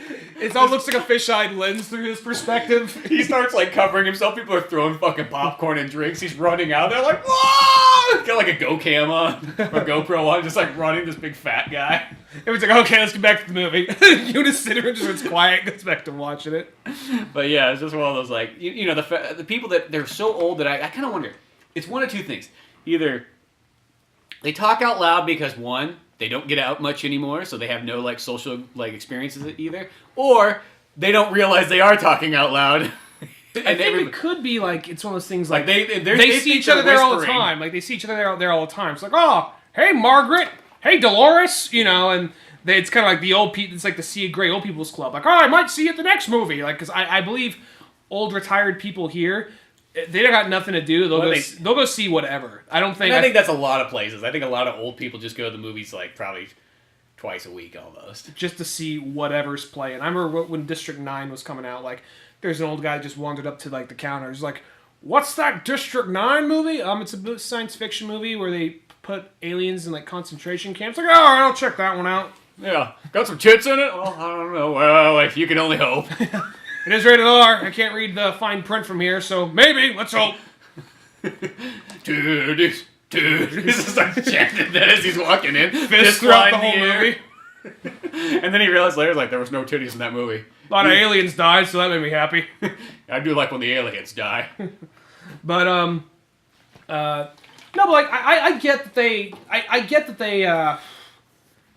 it all looks like a fisheye lens through his perspective. He starts, like, covering himself. People are throwing fucking popcorn and drinks. He's running out. They're like, whoa! Got, like, a GoCam on, or GoPro on, just, like, running this big fat guy. Everyone's like, okay, let's get back to the movie. Eunice Cinema just gets quiet, goes back to watching it. But, yeah, it's just one of those, like, the people that, they're so old that I kind of wonder, it's one of two things. Either they talk out loud because, one, they don't get out much anymore, so they have no, like, social, like, experiences either. Or they don't realize they are talking out loud. I think it could be, like, it's one of those things, like, they see each other there all the time. Like, they see each other there all the time. It's like, oh, hey, Margaret, hey, Dolores, and it's kind of like the old people, it's like the Sea of Grey old people's club. Like, oh, I might see you at the next movie. Like, because I believe old retired people here, they don't got nothing to do. They'll go see whatever. I think that's a lot of places. I think a lot of old people just go to the movies like probably twice a week almost. Just to see whatever's playing. I remember when District 9 was coming out, like, there's an old guy just wandered up to, like, the counter. He's like, what's that District 9 movie? It's a science fiction movie where they put aliens in, like, concentration camps. Like, all right, I'll check that one out. Yeah. Got some tits in it? Well, I don't know. Well, if you can only hope. It is rated R. I can't read the fine print from here, so maybe. Let's hope. Dude. He starts chanting that as he's walking in. Fist throughout the whole movie. And then he realized later, like, there was no titties in that movie. A lot of aliens died, so that made me happy. I do like when the aliens die. But, no, but, like, I get that they,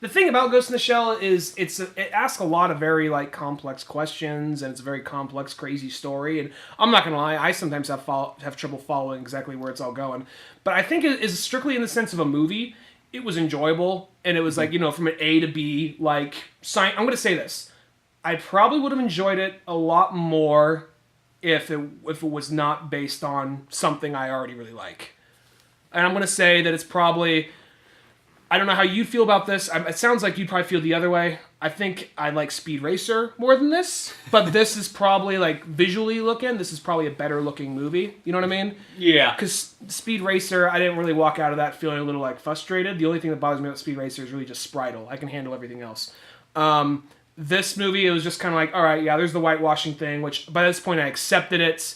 the thing about Ghost in the Shell is it asks a lot of very, like, complex questions, and it's a very complex, crazy story, and I'm not gonna lie, I sometimes have trouble following exactly where it's all going. But I think it is strictly in the sense of a movie, it was enjoyable, and it was, like, from an A to B, like, I'm gonna say this. I probably would have enjoyed it a lot more if it was not based on something I already really like. And I'm gonna say that it's probably... I don't know how you'd feel about this. It sounds like you'd probably feel the other way. I think I like Speed Racer more than this. But this is probably, like, visually looking, this is probably a better looking movie. You know what I mean? Yeah. Because Speed Racer, I didn't really walk out of that feeling a little, like, frustrated. The only thing that bothers me about Speed Racer is really just Spritle. I can handle everything else. This movie, it was just kind of like, all right, yeah, there's the whitewashing thing, which by this point I accepted it,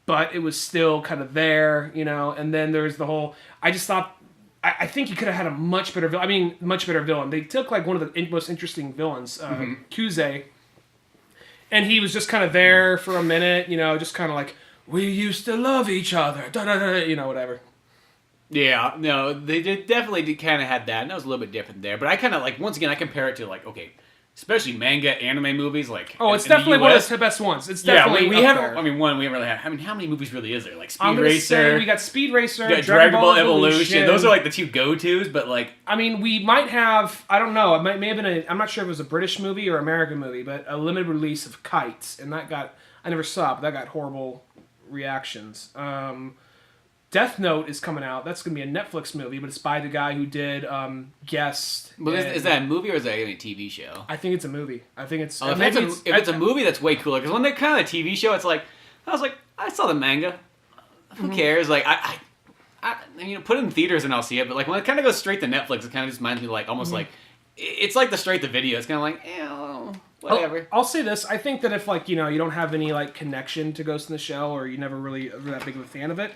but it was still kind of there, And then there's the whole... I just thought... I think he could have had a much better villain. They took, like, one of the most interesting villains, Kuze, and he was just kind of there for a minute, just kind of like, we used to love each other, whatever. Yeah, no, they definitely kind of had that, and that was a little bit different there. But I kind of, like, once again, I compare it to, like, okay, especially manga, anime movies, like... Oh, it's definitely one of the best ones. It's definitely we haven't... I mean, we haven't really had... I mean, how many movies really is there? Like, Speed Racer... we got Speed Racer, Dragon Ball Evolution. Those are, like, the two go-tos, but, like... I mean, we might have... I don't know. It may have been I'm not sure if it was a British movie or American movie, but a limited release of Kites, and that got... I never saw it, but that got horrible reactions. Death Note is coming out. That's going to be a Netflix movie, but it's by the guy who did Guest. But is that a movie or is that a TV show? I think it's a movie. I think it's... if it's a movie, that's way cooler. Because when they're kind of a TV show, it's like... I was like, I saw the manga. Who cares? Like, I put it in theaters and I'll see it. But, like, when it kind of goes straight to Netflix, it kind of just reminds me, like, almost like... It's like the straight to video. It's kind of like, whatever. I'll say this. I think that if, like, you don't have any, like, connection to Ghost in the Shell, or you never really are that big of a fan of it...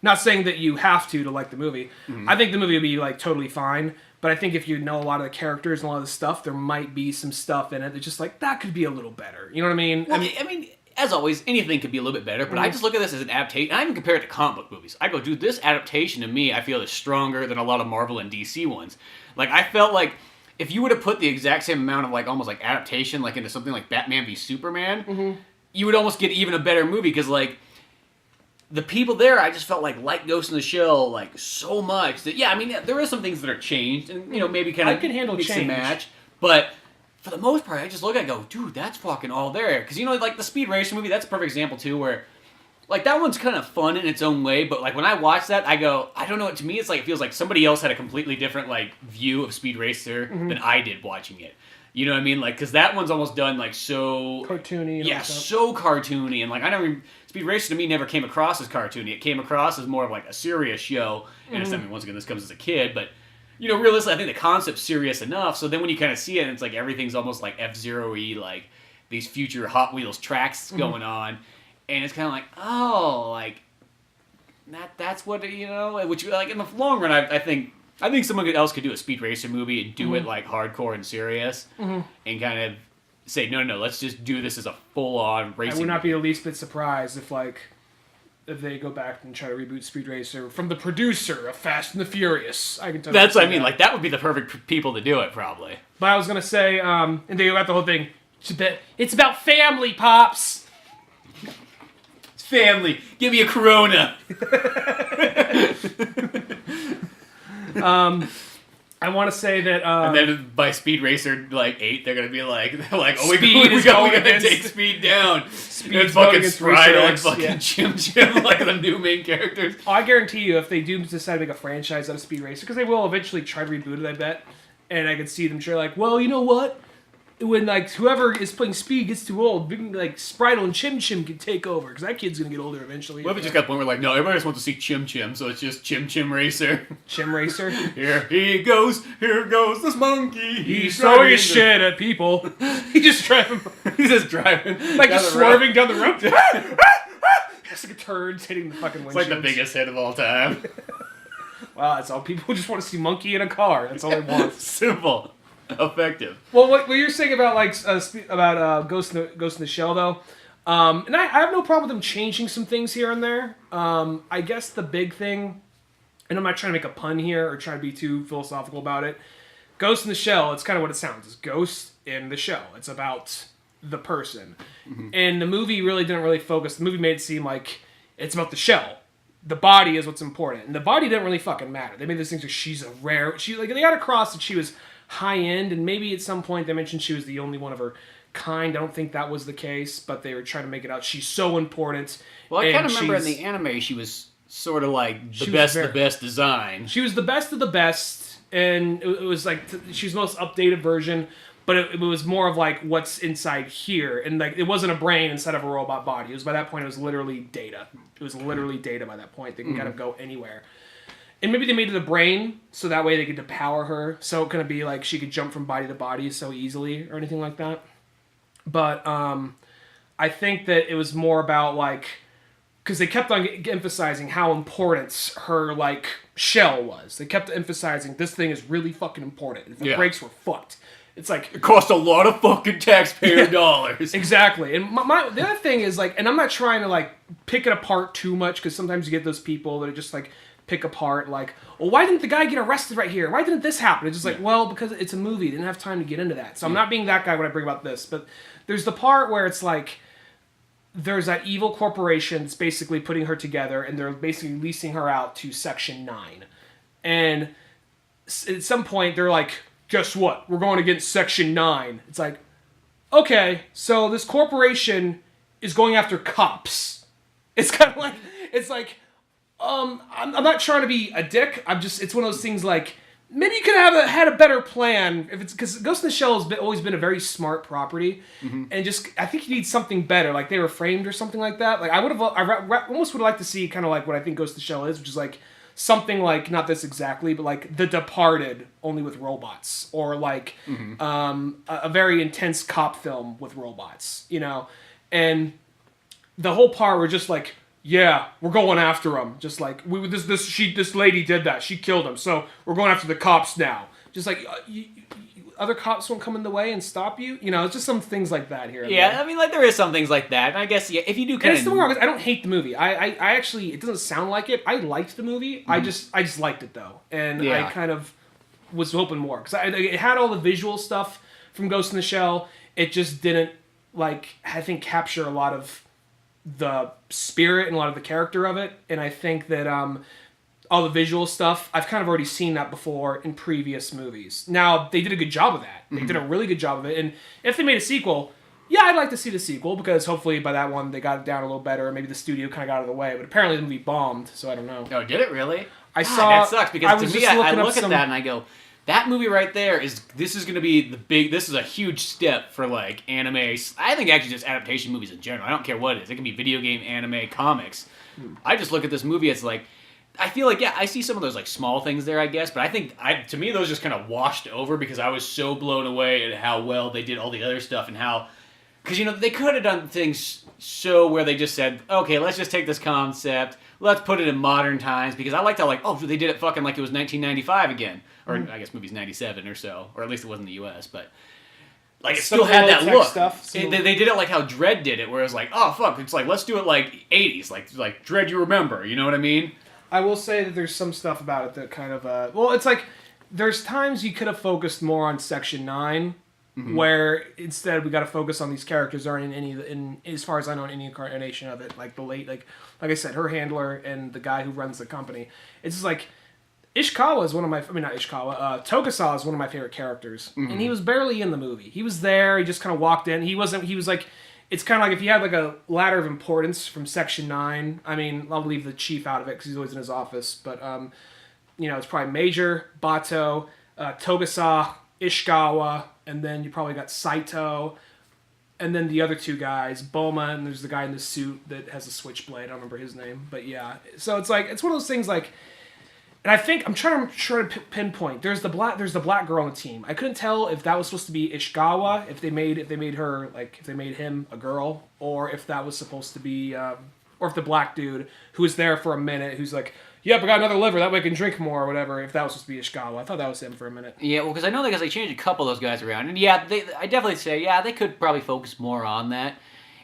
Not saying that you have to like the movie. I think the movie would be, like, totally fine. But I think if you know a lot of the characters and a lot of the stuff, there might be some stuff in it that's just like, that could be a little better. You know what I mean? Well, I mean, as always, anything could be a little bit better. But I just look at this as an adaptation. I even compare it to comic book movies. I go, dude, this adaptation to me, I feel is stronger than a lot of Marvel and DC ones. Like, I felt like if you would have put the exact same amount of, like, almost like adaptation, like, into something like Batman v Superman, you would almost get even a better movie. Because, like... The people there, I just felt like Ghost in the Shell, like, so much that, yeah, I mean, there is some things that are changed, and, maybe kind of... I can handle mix change. And match, but for the most part, I just look at it and go, dude, that's fucking all there. Because, like, the Speed Racer movie, that's a perfect example, too, where, like, that one's kind of fun in its own way, but, like, when I watch that, I go, I don't know, to me, it's like, it feels like somebody else had a completely different, like, view of Speed Racer than I did watching it. You know what I mean? Like, because that one's almost done, like, so... Cartoony. Yeah, so cartoony. And, like, I never... Speed Racer to me never came across as cartoony. It came across as more of, like, a serious show. And I mean, once again, this comes as a kid. But, realistically, I think the concept's serious enough. So then when you kind of see it, it's like everything's almost like F-Zero-y, like, these future Hot Wheels tracks going on. And it's kind of like, oh, like, that's what, which, like, in the long run, I think someone else could do a Speed Racer movie and do it, like, hardcore and serious. And kind of say, no, let's just do this as a full-on racing. I would not be the least bit surprised if they go back and try to reboot Speed Racer from the producer of Fast and the Furious. I can tell you. That's what I mean. Like, that would be the perfect people to do it, probably. But I was going to say, and they go about the whole thing, it's about family, Pops. It's family. Give me a Corona. I want to say that. And then by Speed Racer 8, they're gonna be like, oh, Speed we gotta take Speed down. Speed's and fucking against Strider Racer and X, fucking Chim Chim, like the new main characters. I guarantee you, if they do decide to make a franchise out of Speed Racer, because they will eventually try to reboot it, I bet. And I could see them try well, you know what? When whoever is playing Speed gets too old, we can, Spritle and Chim Chim can take over, because that kid's gonna get older eventually. What if it just got to the point where no, everybody just wants to see Chim Chim, so it's just Chim Chim Racer. Chim Racer. Here goes this monkey. He's throwing his shit at people. He's just driving. He's just driving, just swerving down the road. It's like a turds hitting the fucking windshield. It's like the biggest hit of all time. Wow, that's all. People just want to see monkey in a car. That's all they want. Simple. Effective. Well, what you're saying about Ghost in the Shell, though, and I have no problem with them changing some things here and there. I guess the big thing, and I'm not trying to make a pun here or try to be too philosophical about it. Ghost in the Shell, it's kind of what it sounds. It's Ghost in the Shell. It's about the person, and the movie really didn't really focus. The movie made it seem like it's about the shell. The body is what's important, and the body didn't really fucking matter. They made this thing like she's a rare. They got across that she was high end, and maybe at some point they mentioned she was the only one of her kind. I don't think that was the case, but they were trying to make it out. She's so important. Well, I kind of remember in the anime she was sort of like the best design. She was the best of the best, and it was like she's the most updated version, but it was more of like what's inside here, and it wasn't a brain inside of a robot body. It was by that point it was literally data. It was literally data by that point. They can kind of go anywhere. And maybe they made it a brain, so that way they could depower her. So it couldn't be like she could jump from body to body so easily or anything like that. But I think that it was more about because they kept on emphasizing how important her shell was. They kept emphasizing this thing is really fucking important. If it breaks, we're fucked. It's it cost a lot of fucking taxpayer dollars. Exactly. And the other thing is and I'm not trying to pick it apart too much, because sometimes you get those people that are just pick apart well, why didn't the guy get arrested right here? Why didn't this happen? It's just well, because it's a movie. They didn't have time to get into that. So I'm not being that guy when I bring about this, but there's the part where it's there's that evil corporation that's basically putting her together, and they're basically leasing her out to Section 9. And at some point they're guess what? We're going against Section 9. It's okay, so this corporation is going after cops. It's kind of I'm not trying to be a dick. It's one of those things maybe you could have had a better plan if it's because Ghost in the Shell has always been a very smart property, and I think you need something better, they were framed or something like that. I almost would like to see kind of what I think Ghost in the Shell is, which is something not this exactly, but The Departed only with robots, or a very intense cop film with robots, and the whole part were just yeah, we're going after him. Just this lady did that. She killed him. So we're going after the cops now. Just other cops won't come in the way and stop you. It's just some things like that here. Yeah, I mean, there is some things like that. And I guess if you do kind of. I don't hate the movie. I actually, it doesn't sound like it. I liked the movie. I just liked it though, and I kind of was hoping more because it had all the visual stuff from Ghost in the Shell. It just didn't I think capture a lot of the spirit and a lot of the character of it, and I think that all the visual stuff I've kind of already seen that before in previous movies. Now they did a good job of that. They did a really good job of it, and if they made a sequel, I'd like to see the sequel, because hopefully by that one they got it down a little better, or maybe the studio kind of got out of the way. But apparently the movie bombed, so I don't know. Oh, did it really? I God, saw that sucks, because to me I look at some... that and I go, that movie right there is going to be this is a huge step for anime. I think actually just adaptation movies in general. I don't care what it is. It can be video game, anime, comics. I just look at this movie, it's I feel I see some of those small things there, I guess, but I think to me those just kind of washed over, because I was so blown away at how well they did all the other stuff, and how, because they could have done things where they just said, okay, let's just take this concept, let's put it in modern times, because I liked how they did it fucking it was 1995 again. Or I guess movie's 97 or so, or at least it was in the U.S., but it still had that look. They did it how Dredd did it, where it was oh fuck, it's let's do it 80s, like Dredd you remember, you know what I mean? I will say that there's some stuff about it that kind of it's there's times you could have focused more on Section 9, where instead we got to focus on these characters aren't in as far as I know, in any incarnation of it, the late like I said, her handler and the guy who runs the company. It's just Ishikawa is one of my, I mean not Ishikawa, Tokusawa is one of my favorite characters, and he was barely in the movie. He was there. He just kind of walked in. He was like, it's kind of like if you had like a ladder of importance from Section 9. I mean, I'll leave the chief out of it because he's always in his office, but it's probably Major, Bato, Togusa, Ishikawa, and then you probably got Saito, and then the other two guys, Boma, and there's the guy in the suit that has a switchblade. I don't remember his name, but yeah. So it's like, it's one of those things like. And I think I'm trying to pinpoint. There's the black girl on the team. I couldn't tell if that was supposed to be Ishikawa, if they made him a girl, or if that was supposed to be, or if the black dude who was there for a minute, who's like, "Yep, I got another liver. That way I can drink more," or whatever. If that was supposed to be Ishikawa, I thought that was him for a minute. Yeah, well, because I know they changed a couple of those guys around, and yeah, I definitely say they could probably focus more on that.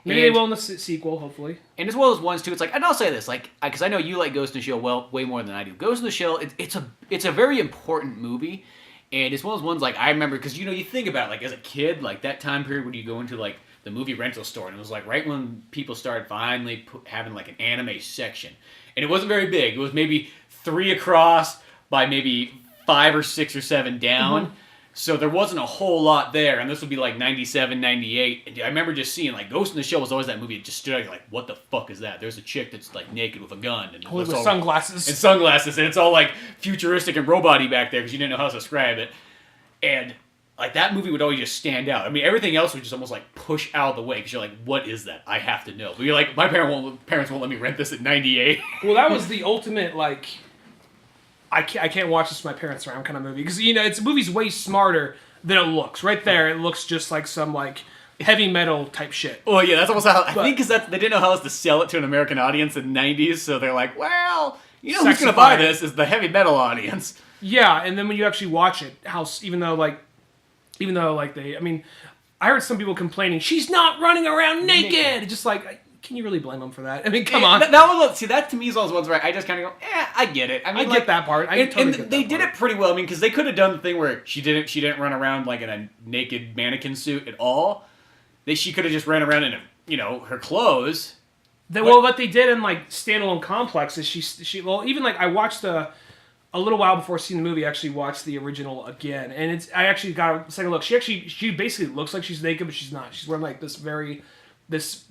Maybe they will in the sequel, hopefully. And as well as ones too, it's like, and I'll say this, like, because I know you like Ghost in the Shell way more than I do. Ghost in the Shell, it's a very important movie, and it's one of those ones like I remember because you think about it, like as a kid, like that time period when you go into like the movie rental store, and it was like right when people started finally having like an anime section, and it wasn't very big. It was maybe 3 across by maybe 5 or 6 or 7 down. Mm-hmm. So there wasn't a whole lot there, and this would be like 97, 98. And I remember just seeing, like, Ghost in the Shell was always that movie that just stood out. You're like, what the fuck is that? There's a chick that's, like, naked with a gun. And with sunglasses. And sunglasses, and it's all, like, futuristic and robot-y back there because you didn't know how to describe it. And, like, that movie would always just stand out. I mean, everything else would just almost, like, push out of the way because you're like, what is that? I have to know. But you're like, my parents won't let me rent this at 98. Well, that was the ultimate, like... I can't watch this with my parents around kind of movie because the movie's way smarter than it looks. Right there, it looks just like some like heavy metal type shit. Oh yeah, that's almost how I think because they didn't know how else to sell it to an American audience in the 90s, so they're like, well, who's gonna buy this is the heavy metal audience. Yeah, and then when you actually watch it, even though they, I mean, I heard some people complaining she's not running around naked. Just like. Can you really blame them for that? I mean, come on. That to me is one of those ones where I just kind of go, I get it. I mean, I get that part. I totally get that they did it pretty well. I mean, because they could have done the thing where she didn't run around like in a naked mannequin suit at all. She could have just ran around in her clothes. What they did in like Standalone Complex is she even like I watched a little while before seeing the movie. I actually watched the original again, and I actually got a second look. She basically looks like she's naked, but she's not. She's wearing like this very. This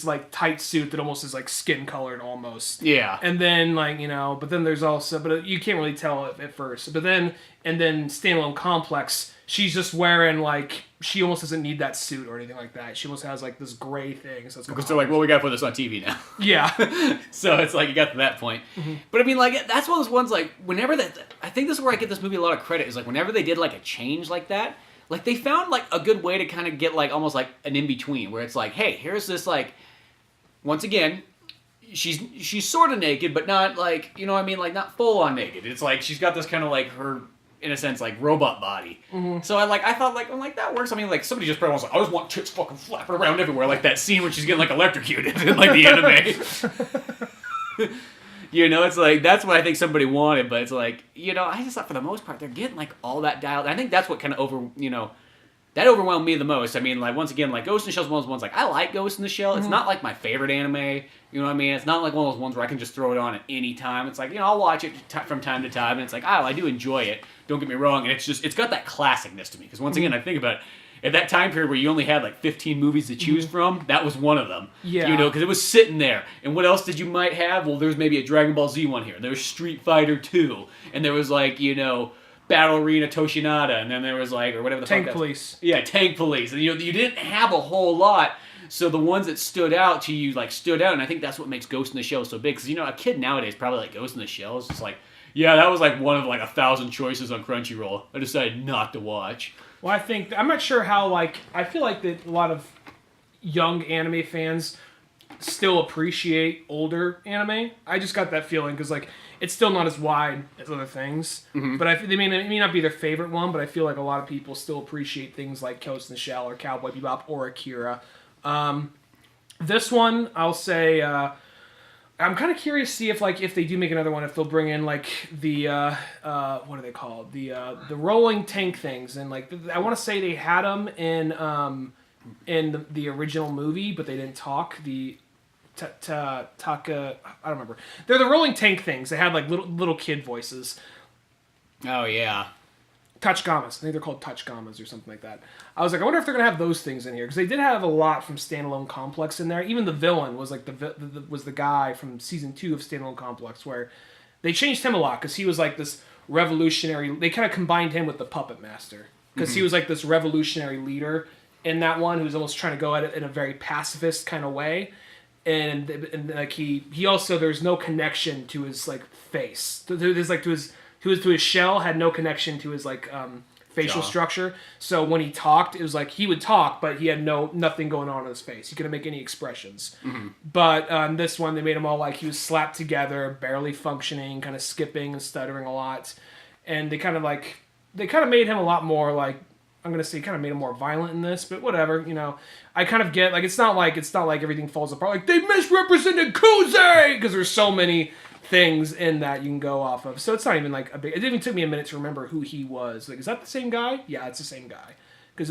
like tight suit that almost is like skin colored almost. Yeah. And then like but then there's also you can't really tell at first. But then Standalone Complex, she's just wearing like she almost doesn't need that suit or anything like that. She almost has like this gray thing. So it's because they're like, well, we gotta put this on TV now. Yeah. So it's like you got to that point. Mm-hmm. But I mean, like that's one of those ones like whenever I think this is where I get this movie a lot of credit is like whenever they did like a change like that. Like, they found, like, a good way to kind of get, like, almost, like, an in-between, where it's like, hey, here's this, like, once again, she's sort of naked, but not, like, you know what I mean, like, not full-on naked. It's like, she's got this kind of, like, her, in a sense, like, robot body. Mm-hmm. So, I thought, like, I'm like, that works. I mean, like, somebody just probably wants, like, I just want tits fucking flapping around everywhere, like that scene where she's getting, like, electrocuted in, like, the anime. It's like, that's what I think somebody wanted, but it's like, I just thought for the most part, they're getting, like, all that dialed. I think that's what kind of that overwhelmed me the most. I mean, like, once again, like, Ghost in the Shell is one of those ones, like, I like Ghost in the Shell. Mm-hmm. It's not, like, my favorite anime, you know what I mean? It's not, like, one of those ones where I can just throw it on at any time. It's like, I'll watch it from time to time, and it's like, I do enjoy it. Don't get me wrong. And it's got that classicness to me, because once again, I think about it, at that time period where you only had like 15 movies to choose from, that was one of them. Yeah. Because it was sitting there. And what else did you might have? Well, there's maybe a Dragon Ball Z one here. There was Street Fighter 2. And there was like, Battle Arena Toshinada. And then there was like, or whatever the Tank fuck Police. Yeah, Tank Police. And you didn't have a whole lot. So the ones that stood out to you, like, stood out. And I think that's what makes Ghost in the Shell so big. Because, a kid nowadays probably like Ghost in the Shell is just like, yeah, that was like one of like 1,000 choices on Crunchyroll. I decided not to watch. Well, I'm not sure how, like, I feel like that a lot of young anime fans still appreciate older anime. I just got that feeling, because, like, it's still not as wide as other things. Mm-hmm. But it may not be their favorite one, but I feel like a lot of people still appreciate things like Ghost in the Shell or Cowboy Bebop or Akira. This one, I'll say... I'm kind of curious to see if they do make another one, if they'll bring in like the what are they called, the rolling tank things, and like I want to say they had them in the original movie, but they didn't talk. The Taka, I don't remember. They're the rolling tank things. They had like little kid voices. Oh, yeah. Touchgamas. I think they're called Touchgamas or something like that. I was like, I wonder if they're gonna have those things in here because they did have a lot from Standalone Complex in there. Even the villain was like was the guy from season 2 of Standalone Complex, where they changed him a lot because he was like this revolutionary. They kind of combined him with the Puppet Master because he was like this revolutionary leader in that one who was almost trying to go at it in a very pacifist kind of way. And like he also, there's no connection to his like face. There's like to his shell had no connection to his like facial structure. So when he talked, it was like he would talk, but he had nothing going on in his face. He couldn't make any expressions. But this one, they made him all like he was slapped together, barely functioning, kind of skipping and stuttering a lot. And they kind of made him a lot more like, I'm gonna say, kind of made him more violent in this, but whatever, you know. I kind of get like it's not like everything falls apart. Like they misrepresented Kuze because there's so many things in that you can go off of. So it's not even like a big. It even took me a minute to remember who he was. Like, is that the same guy? Yeah, it's the same guy. Because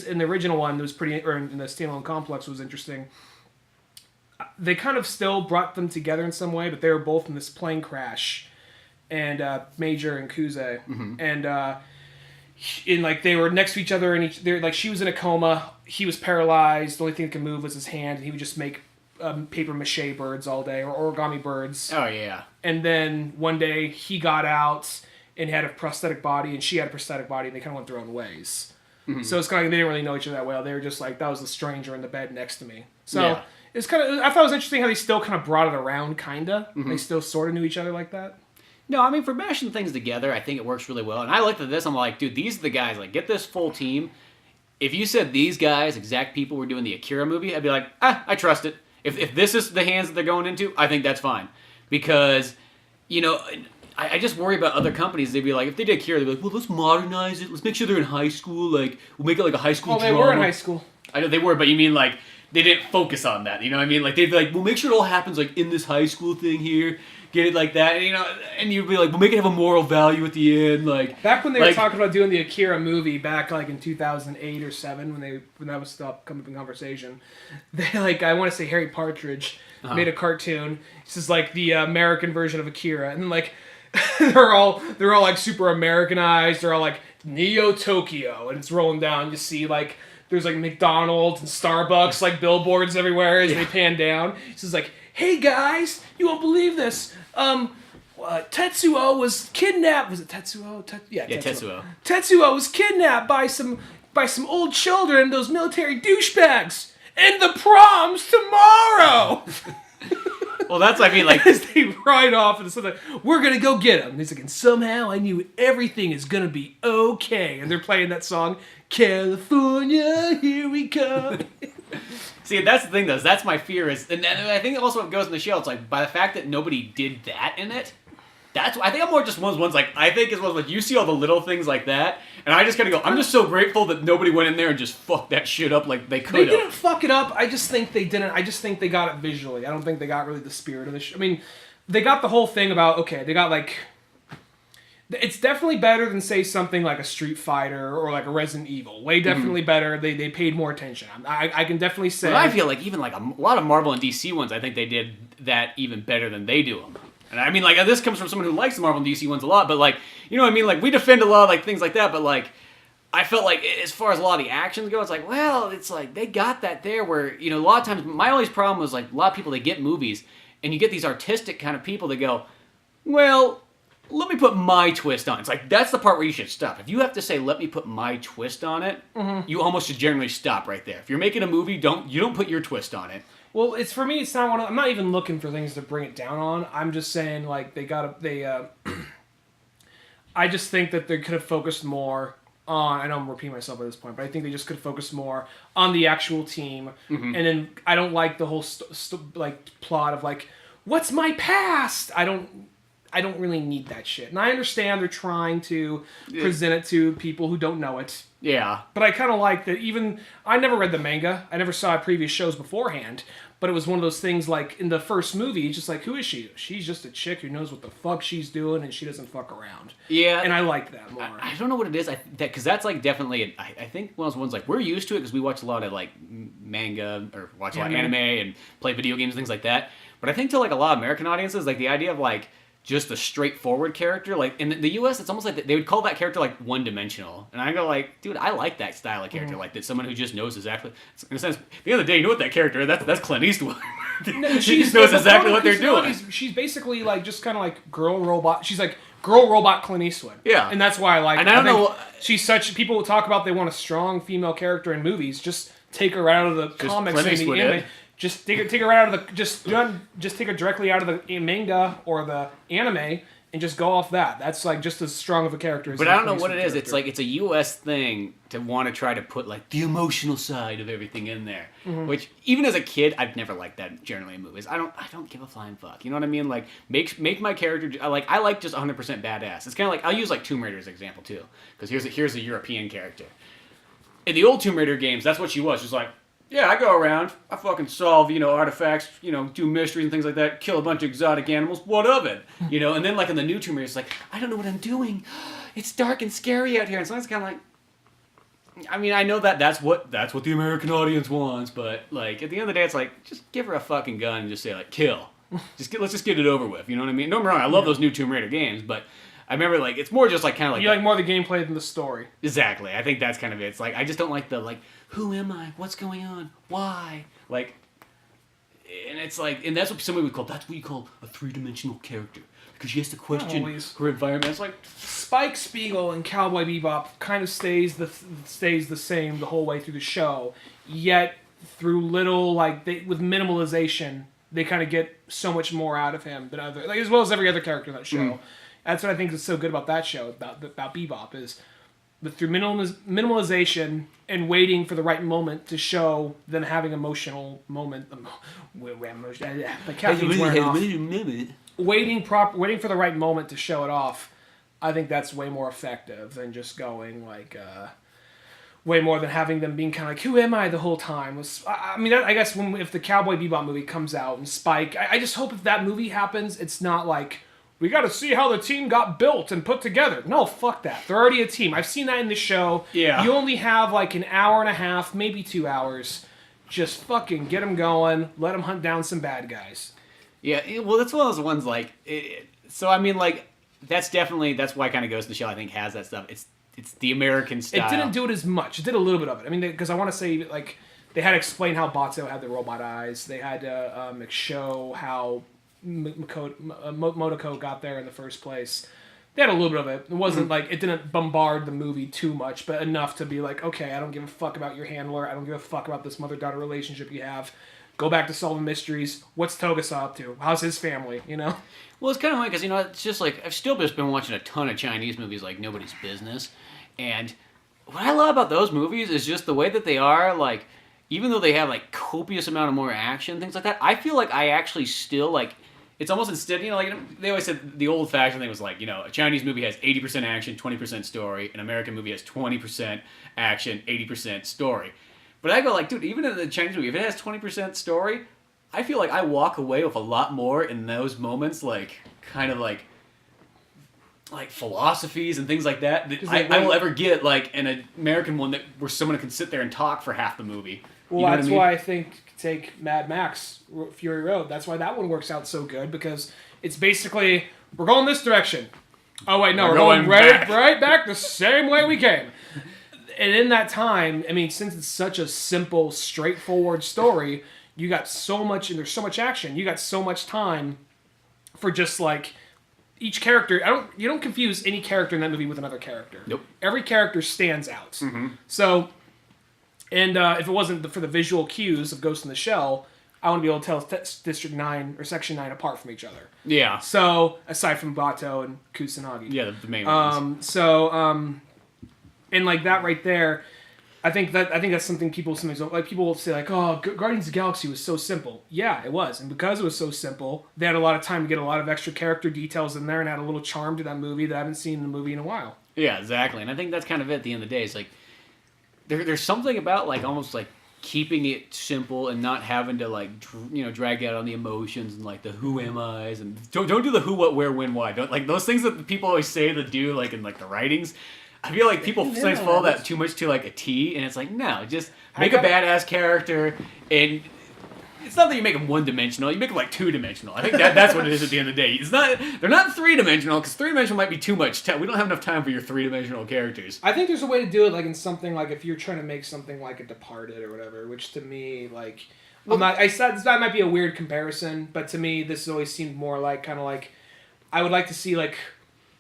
in the original one was pretty, or in the Standalone Complex was interesting. They kind of still brought them together in some way, but they were both in this plane crash, and Major and Kuze, and. In like they were next to each other, and they're like she was in a coma, he was paralyzed. The only thing that could move was his hand, and he would just make paper mache birds all day or origami birds. Oh yeah. And then one day he got out and had a prosthetic body, and she had a prosthetic body, and they kind of went their own ways. So it's kind of like they didn't really know each other that well. They were just like, that was the stranger in the bed next to me. So it's kind of, I thought it was interesting how they still kind of brought it around, kinda. They still sort of knew each other like that. No, I mean, for mashing things together, I think it works really well. And I looked at this, I'm like, dude, these are the guys. Like, get this full team. If you said these guys, exact people, were doing the Akira movie, I'd be like, I trust it. If this is the hands that they're going into, I think that's fine. Because, you know, I just worry about other companies. They'd be like, if they did Akira, they'd be like, well, let's modernize it. Let's make sure they're in high school. Like, we'll make it like a high school drama. They were in high school. I know they were, but you mean like they didn't focus on that. You know what I mean? Like, they'd be like, we'll make sure it all happens like in this high school thing here. Get it like that, and, you know, and you'd be like, we'll make it have a moral value at the end, like. Back when they were talking about doing the Akira movie, back like in 2008 or 7, when that was still coming up in conversation, they like, I want to say Harry Partridge made a cartoon. This is like the American version of Akira, and like they're all like super Americanized. They're all like Neo Tokyo, and it's rolling down. You see like there's like McDonald's and Starbucks like billboards everywhere as they pan down. This is like, hey guys, you won't believe this. Tetsuo was kidnapped. Was it Tetsuo? Tetsuo. Tetsuo was kidnapped by some old children, those military douchebags. And the prom's tomorrow. Well, that's what I mean. Like, as they ride off and it's like, we're gonna go get him. And he's like, and somehow I knew everything is gonna be okay. And they're playing that song, California, here we come. See, that's the thing, though. That's my fear. And I think also what goes in the show, it's like, by the fact that nobody did that in it, I think I'm more just one of those ones, like, I think it's one of those, like, you see all the little things like that, and I just kind of go, I'm just so grateful that nobody went in there and just fucked that shit up like they could have. They didn't fuck it up. I just think they didn't. I just think they got it visually. I don't think they got really the spirit of the show. I mean, they got the whole thing about, okay, they got, like... It's definitely better than, say, something like a Street Fighter or like a Resident Evil. Way definitely better. They paid more attention. I can definitely say... But I feel like even like a lot of Marvel and DC ones, I think they did that even better than they do them. And I mean, like, this comes from someone who likes the Marvel and DC ones a lot, but like, you know what I mean? Like, we defend a lot of like things like that, but like, I felt like as far as a lot of the actions go, it's like, well, it's like they got that there where, you know, a lot of times my only problem was like a lot of people, they get movies and you get these artistic kind of people that go, well, let me put my twist on it. It's like, that's the part where you should stop. If you have to say, let me put my twist on it, you almost should generally stop right there. If you're making a movie, you don't put your twist on it. Well, it's for me, it's not one of... I'm not even looking for things to bring it down on. I'm just saying, like, I just think that they could have focused more on... I know I'm repeating myself at this point, but I think they just could have focused more on the actual team. And then I don't like the whole, plot of, like, what's my past? I don't really need that shit. And I understand they're trying to present it to people who don't know it. Yeah. But I kind of like that even... I never read the manga. I never saw previous shows beforehand. But it was one of those things like in the first movie, it's just like, who is she? She's just a chick who knows what the fuck she's doing and she doesn't fuck around. Yeah. And I like that more. I don't know what it is. Because that's like definitely... I think one of those ones like, we're used to it because we watch a lot of like manga or watch a lot of anime and play video games and things like that. But I think to like a lot of American audiences, like the idea of like just a straightforward character. Like in the U.S., it's almost like they would call that character like one-dimensional, and I go like, dude, I like that style of character, like that someone who just knows exactly. In a sense, at the end of the day, you know what that character is? That's Clint Eastwood. No, she just knows exactly what they're doing. She's basically like just kind of like girl robot. She's like girl robot Clint Eastwood. Yeah, and that's why I like. And I don't know. She's such. People will talk about they want a strong female character in movies. Just take her out of the comics and the anime. Just take her right out of the just take her directly out of the manga or the anime and just go off that. That's like just as strong of a character as. But I don't know what it is. It's like it's a U.S. thing to want to try to put like the emotional side of everything in there. Which even as a kid, I've never liked that generally in movies. I don't give a flying fuck. You know what I mean? Like make my character I like just 100% badass. It's kind of like I'll use like Tomb Raider as an example too, because here's a European character. In the old Tomb Raider games, that's what she was. She's like, yeah, I go around, I fucking solve, artifacts, do mysteries and things like that, kill a bunch of exotic animals, what of it? And then like in the new Tomb Raider, it's like, I don't know what I'm doing. It's dark and scary out here. And so it's kind of like, I mean, I know that's what the American audience wants, but like at the end of the day, it's like, just give her a fucking gun and just say like, kill. Let's just get it over with, you know what I mean? Don't get me wrong, I love those new Tomb Raider games, but I remember, like, it's more just, like, kind of like... You like more the gameplay than the story. Exactly. I think that's kind of it. It's like, I just don't like the, like, who am I? What's going on? Why? Like, and it's like, and that's what somebody would call, that's what you call a three-dimensional character. Because she has to question her environment. It's like... Spike Spiegel in Cowboy Bebop kind of stays the same the whole way through the show. Yet, through little, like, with minimalization, they kind of get so much more out of him than other... Like, as well as every other character in that show. That's what I think is so good about that show, about Bebop, is that through minimalization and waiting for the right moment to show them having emotional moment. The caffeine's wearing off. Waiting for the right moment to show it off. I think that's way more effective than just going like. Way more than having them being kind of like, who am I the whole time? I mean, I guess if the Cowboy Bebop movie comes out and Spike, I just hope if that movie happens, it's not like. We got to see how the team got built and put together. No, fuck that. They're already a team. I've seen that in the show. Yeah. You only have like an hour and a half, maybe 2 hours. Just fucking get them going. Let them hunt down some bad guys. Yeah, well, that's one of those ones like... so, I mean, like, that's why it kind of goes to the show, I think, has that stuff. It's the American style. It didn't do it as much. It did a little bit of it. I mean, because I want to say, like, they had to explain how Bato had the robot eyes. They had to show how... Motoko got there in the first place. They had a little bit of it. It wasn't like it didn't bombard the movie too much, but enough to be like, okay, I don't give a fuck about your handler. I don't give a fuck about this mother-daughter relationship you have. Go back to solving mysteries. What's Togasa up to? How's his family? Well, it's kind of funny because it's just like I've still just been watching a ton of Chinese movies like nobody's business, and what I love about those movies is just the way that they are like. Even though they have like copious amount of more action, things like that, I feel like I actually still like. It's almost instead, like they always said the old-fashioned thing was like, a Chinese movie has 80% action, 20% story. An American movie has 20% action, 80% story. But I go like, dude, even in the Chinese movie, if it has 20% story, I feel like I walk away with a lot more in those moments, like kind of like philosophies and things like that I will ever get like in an American one where someone can sit there and talk for half the movie. Well, that's why I think take Mad Max, Fury Road. That's why that one works out so good, because it's basically, we're going this direction. Oh, wait, no, we're going right back the same way we came. And in that time, I mean, since it's such a simple, straightforward story, you got so much, and there's so much action, you got so much time for just like, each character, you don't confuse any character in that movie with another character. Nope. Every character stands out. Mm-hmm. So... And if it wasn't for the visual cues of Ghost in the Shell, I want to be able to tell District 9 or Section 9 apart from each other. Yeah. So, aside from Bato and Kusanagi. Yeah, the main ones. And like that right there, I think that's something people sometimes don't, like people will say like, oh, Guardians of the Galaxy was so simple. Yeah, it was. And because it was so simple, they had a lot of time to get a lot of extra character details in there and add a little charm to that movie that I haven't seen in the movie in a while. Yeah, exactly. And I think that's kind of it at the end of the day. It's like, there's something about like almost like keeping it simple and not having to like drag out on the emotions and like the who am I's and don't do the who, what, where, when, why. Don't like those things that people always say to do like in like the writings. I feel like people sometimes follow that too much to like a T, and it's like no, just make a badass character and it's not that you make them one-dimensional. You make them like two-dimensional. I think that's what it is at the end of the day. They're not three-dimensional because three-dimensional might be too much. We don't have enough time for your three-dimensional characters. I think there's a way to do it, like in something like if you're trying to make something like a Departed or whatever, which to me, like, I said that might be a weird comparison, but to me, this always seemed more like kind of like I would like to see like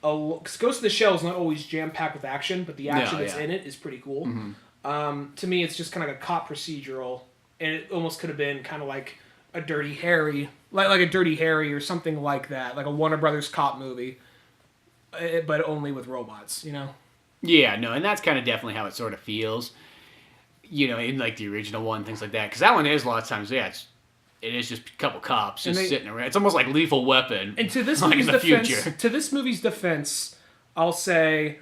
because Ghost in the Shell is not always jam-packed with action, but the action that's in it is pretty cool. Mm-hmm. To me, it's just kind of like a cop procedural, and it almost could have been kind of like a Dirty Harry, like a Dirty Harry or something like that, like a Warner Brothers cop movie, but only with robots, you know? Yeah, no, and that's kind of definitely how it sort of feels, you know, in like the original one, things like that. Because that one is a lot of times, it is just a couple cops just sitting around. It's almost like Lethal Weapon. And to this movie's defense, I'll say,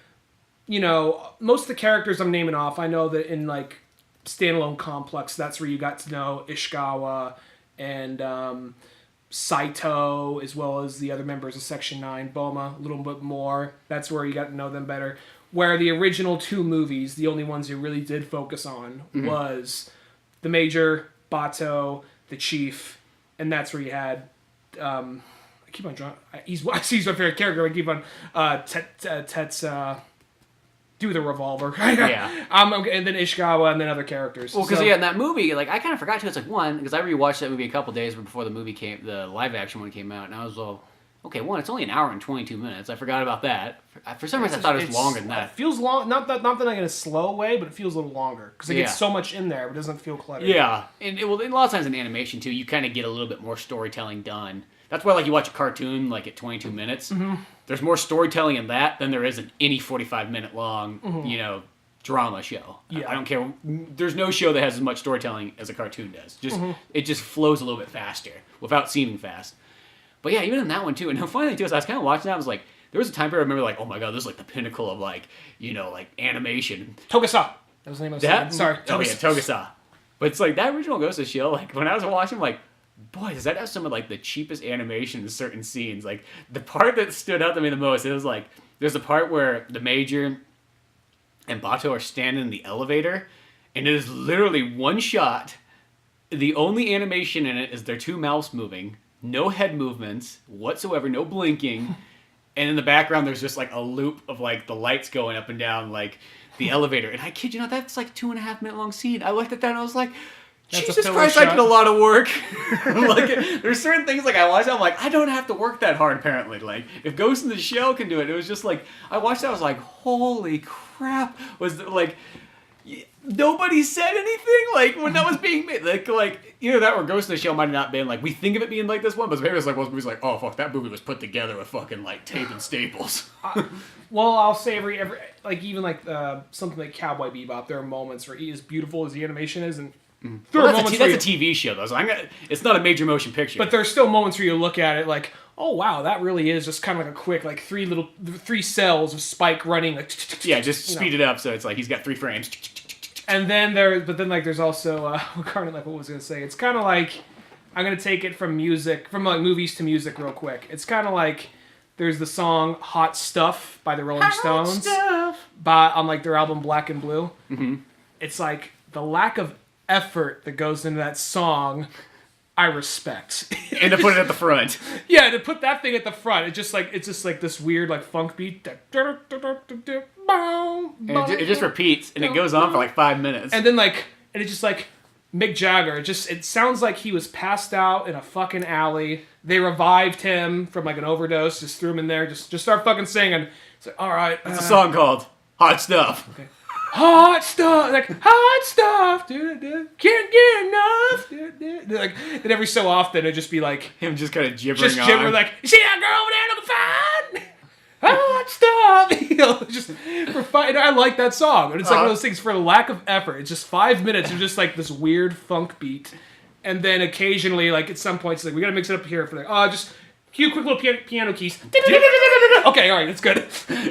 you know, most of the characters I'm naming off, I know that in like Standalone Complex, that's where you got to know Ishikawa and Saito, as well as the other members of Section 9, Boma, a little bit more. That's where you got to know them better. Where the original two movies, the only ones you really did focus on was the Major, Bato, the Chief, and that's where you had I keep on drawing. He's my favorite character. I keep on Tet's do the revolver. Yeah. And then Ishikawa and then other characters. Well, because in that movie, like I kind of forgot to. It's like one because I rewatched that movie a couple days before the live action one came out, and I was all, okay, one, it's only an hour and 22 minutes. I forgot about that. For some reason, I thought it was longer than that. It feels long. Not that like in a slow way, but it feels a little longer because it gets so much in there, but it doesn't feel cluttered. Yeah, and a lot of times in animation too, you kind of get a little bit more storytelling done. That's why, like, you watch a cartoon like at 22 minutes. Mm-hmm. There's more storytelling in that than there is in any 45-minute long, you know, drama show. Yeah. I don't care. There's no show that has as much storytelling as a cartoon does. It just flows a little bit faster without seeming fast. But yeah, even in that one too. And finally too, as I was kind of watching that, I was like, there was a time period I remember like, oh my god, this is like the pinnacle of like, you know, like animation. Tokusatsu. That was the name of the Sorry. Oh yeah, Tokusatsu. But it's like that original Ghost of the Shell, like when I was watching, like, boy, does that have some of like the cheapest animation in certain scenes. Like the part that stood out to me the most, it was like there's a part where the Major and Bato are standing in the elevator, and it is literally one shot. The only animation in it is their two mouths moving, no head movements whatsoever, no blinking, and in the background there's just like a loop of like the lights going up and down like the elevator. And I kid you not, that's like 2.5 minute long scene. I looked at that and I was like, Jesus Christ, I did a lot of work. Like, there's certain things like I watched, I'm like, I don't have to work that hard apparently. Like, if Ghost in the Shell can do it, it was just like, I watched that, I was like, holy crap. Was like, nobody said anything like when that was being made. Like either that or Ghost in the Shell might have not been like, we think of it being like this one, but maybe it's like one of those movies like, oh fuck, that movie was put together with fucking like tape and staples. Well, I'll say every like even like something like Cowboy Bebop, there are moments where as beautiful as the animation is, and well, that's a TV show though, so it's not a major motion picture. But there's still moments where you look at it like, oh wow, that really is just kind of like a quick like three cells of Spike running. Like, just speed it up so it's like he's got 3 frames. And then there's also regarding like what was I gonna say? It's kind of like I'm gonna take it from like movies to music real quick. It's kind of like there's the song "Hot Stuff" by the Rolling Stones, on like their album Black and Blue. Mm-hmm. It's like the lack of effort that goes into that song, I respect. And to put it at the front. Yeah, to put that thing at the front, it's just like this weird like funk beat. And it just repeats, and it goes on for like 5 minutes. And then it's just like Mick Jagger. It sounds like he was passed out in a fucking alley. They revived him from like an overdose, just threw him in there, just start fucking singing. It's like, all right. It's a song called Hot Stuff. Okay. Hot stuff, like hot stuff, can't get enough. Like, and every so often it'd just be like him just kind of gibbering on. Like, you see that girl over there looking fine? Hot stuff. You know, just for fun. I like that song, and it's like one of those things for the lack of effort. It's just 5 minutes of just like this weird funk beat, and then occasionally, like at some points, like we gotta mix it up here for like just. Cue quick little piano keys. Okay, all right, it's good.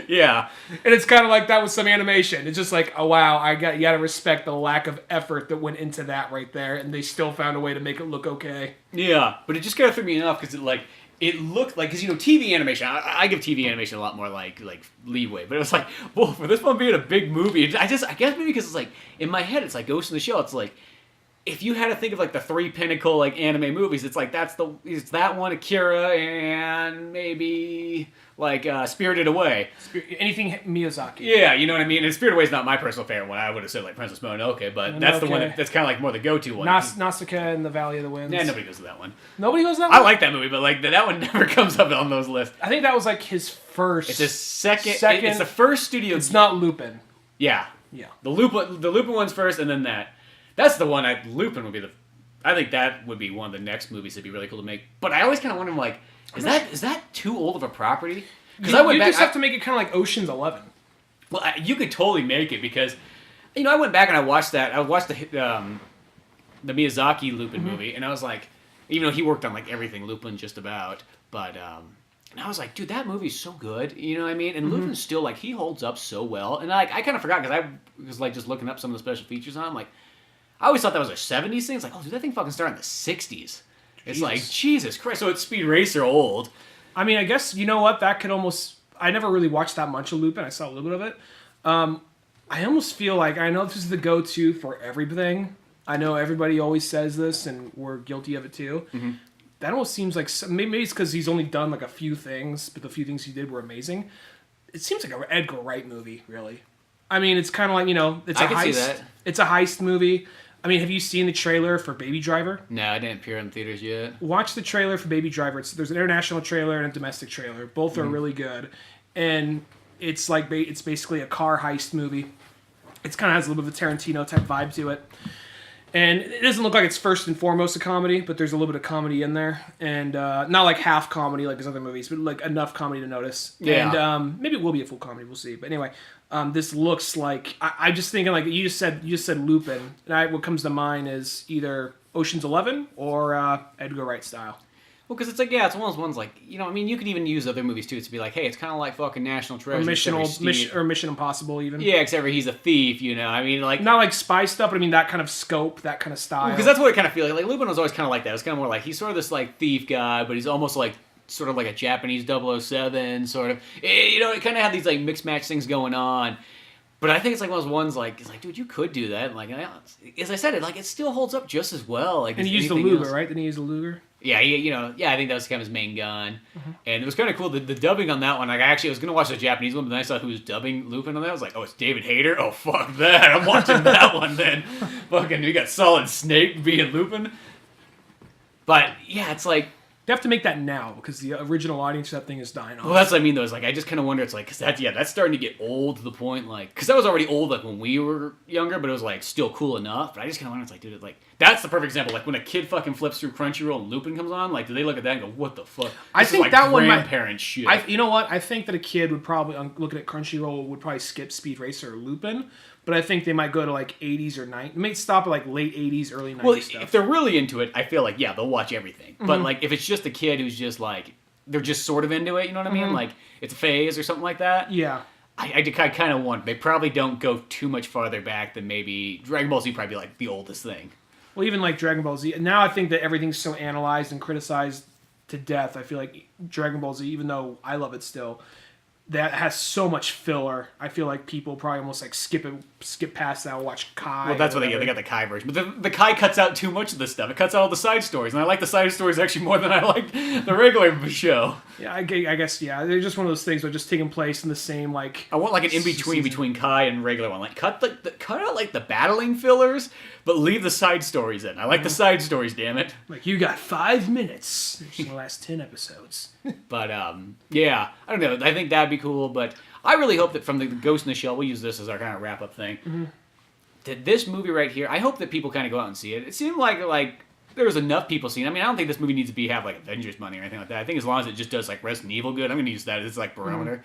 Yeah. And it's kind of like that with some animation. It's just like, oh wow, you gotta respect the lack of effort that went into that right there, and they still found a way to make it look okay. Yeah, but it just kind of threw me off because it looked like, because, you know, TV animation, I give TV animation a lot more like leeway, but it was like, well, for this one being a big movie, I guess maybe because it's like, in my head, it's like Ghost in the Shell, it's like, if you had to think of like the three pinnacle like anime movies, it's like it's that one, Akira, and maybe like Spirited Away. Anything Miyazaki. Yeah, you know what I mean. And Spirited Away is not my personal favorite one. I would have said like Princess Mononoke, but that's the one that's kind of like more the go-to one. Nausicaa and the Valley of the Winds. Yeah, nobody goes to that one. Nobody goes to that one. I like that movie, but like that one never comes up on those lists. I think that was like his first. It's his second. It's the first studio. It's not Lupin. Yeah. Yeah. The Lupin one's first, and then that. That's the one. Lupin would be the. I think that would be one of the next movies that'd be really cool to make. But I always kind of wonder, like, is that too old of a property? Because I went back. You just have to make it kind of like Ocean's 11. Well, you could totally make it because, I went back and I watched that. I watched the Miyazaki Lupin movie, and I was like, even though he worked on like everything Lupin just about, but and I was like, dude, that movie's so good. You know what I mean? And Lupin's still like he holds up so well. And like I kind of forgot because I was like just looking up some of the special features on him. Like I always thought that was a 70s thing. It's like, oh, dude, that thing fucking started in the 60s. It's like Jesus Christ. So it's Speed Racer old. I mean, I guess you know what that could almost. I never really watched that much of Lupin. I saw a little bit of it. I almost feel like I know this is the go-to for everything. I know everybody always says this, and we're guilty of it too. Mm-hmm. That almost seems like maybe it's because he's only done like a few things, but the few things he did were amazing. It seems like an Edgar Wright movie, really. I mean, it's kind of like it's a heist. See that. It's a heist movie. I mean, have you seen the trailer for Baby Driver? No, I didn't appear in theaters yet. Watch the trailer for Baby Driver. There's an international trailer and a domestic trailer. Both are really good, and it's like it's basically a car heist movie. It kind of has a little bit of a Tarantino type vibe to it. And it doesn't look like it's first and foremost a comedy, but there's a little bit of comedy in there. And not like half comedy like his other movies, but like enough comedy to notice. Yeah. And maybe it will be a full comedy. We'll see. But anyway, this looks like... I just thinking like you just said Lupin. And what comes to mind is either Ocean's 11 or Edgar Wright style. Well, because it's like, yeah, it's one of those ones like, I mean, you could even use other movies too to be like, hey, it's kind of like fucking National Treasure. Or Mission Impossible even. Yeah, except for he's a thief, I mean, like... Not like spy stuff, but I mean that kind of scope, that kind of style. Because that's what it kind of feels like. Like, Lupin was always kind of like that. It was kind of more like, he's sort of this like thief guy, but he's almost like, sort of like a Japanese 007, sort of. It kind of had these like mixed match things going on. But I think it's like one of those ones like, it's like, dude, you could do that. And like, as I said, it still holds up just as well. Like, and he used the Luger, right? Didn't he use the Luger? Yeah, I think that was kind of his main gun. Mm-hmm. And it was kind of cool, the dubbing on that one. Like, I was going to watch the Japanese one, but then I saw who was dubbing Lupin on that. I was like, oh, it's David Hayter? Oh, fuck that. I'm watching that one then. Fucking, we got Solid Snake being Lupin. But, yeah, it's like... You have to make that now, because the original audience for that thing is dying off. Well, that's what I mean, though. Is like, I just kind of wonder, it's like, because that's starting to get old to the point, like... Because that was already old, like, when we were younger, but it was, like, still cool enough. But I just kind of wonder, it's like, dude, that's the perfect example. Like, when a kid fucking flips through Crunchyroll and Lupin comes on, like, do they look at that and go, what the fuck? I think is, like, that one grandparent shit. You know what? I think that a kid would probably, looking at Crunchyroll, would probably skip Speed Racer or Lupin. But I think they might go to, like, 80s or 90s. They might stop at, like, late 80s, early 90s stuff. If they're really into it, I feel like, yeah, they'll watch everything. Mm-hmm. But, like, if it's just a kid who's just, like, they're just sort of into it, you know what I mean? Mm-hmm. Like, it's a phase or something like that. Yeah. I kind of want... They probably don't go too much farther back than maybe... Dragon Ball Z probably be, like, the oldest thing. Well, even, like, Dragon Ball Z... Now I think that everything's so analyzed and criticized to death. I feel like Dragon Ball Z, even though I love it still... That has so much filler. I feel like people probably almost like skip past that and watch Kai. Well, that's what they get. They got the Kai version. But the Kai cuts out too much of this stuff. It cuts out all the side stories. And I like the side stories actually more than I like the regular show. Yeah, I guess, yeah. They're just one of those things that are just taking place in the same, like... I want like an in-between between Kai and regular one. Like, cut out like the battling fillers, but leave the side stories in. I like the side stories, damn it. Like, you got 5 minutes in the last 10 episodes. But, yeah. I don't know. I think that'd be cool, but I really hope that from the Ghost in the Shell, we'll use this as our kind of wrap-up thing, that this movie right here, I hope that people kind of go out and see it. It seemed like there was enough people seeing it. I mean, I don't think this movie needs to have, like, Avengers money or anything like that. I think as long as it just does, like, Resident Evil good, I'm going to use that as, like, barometer.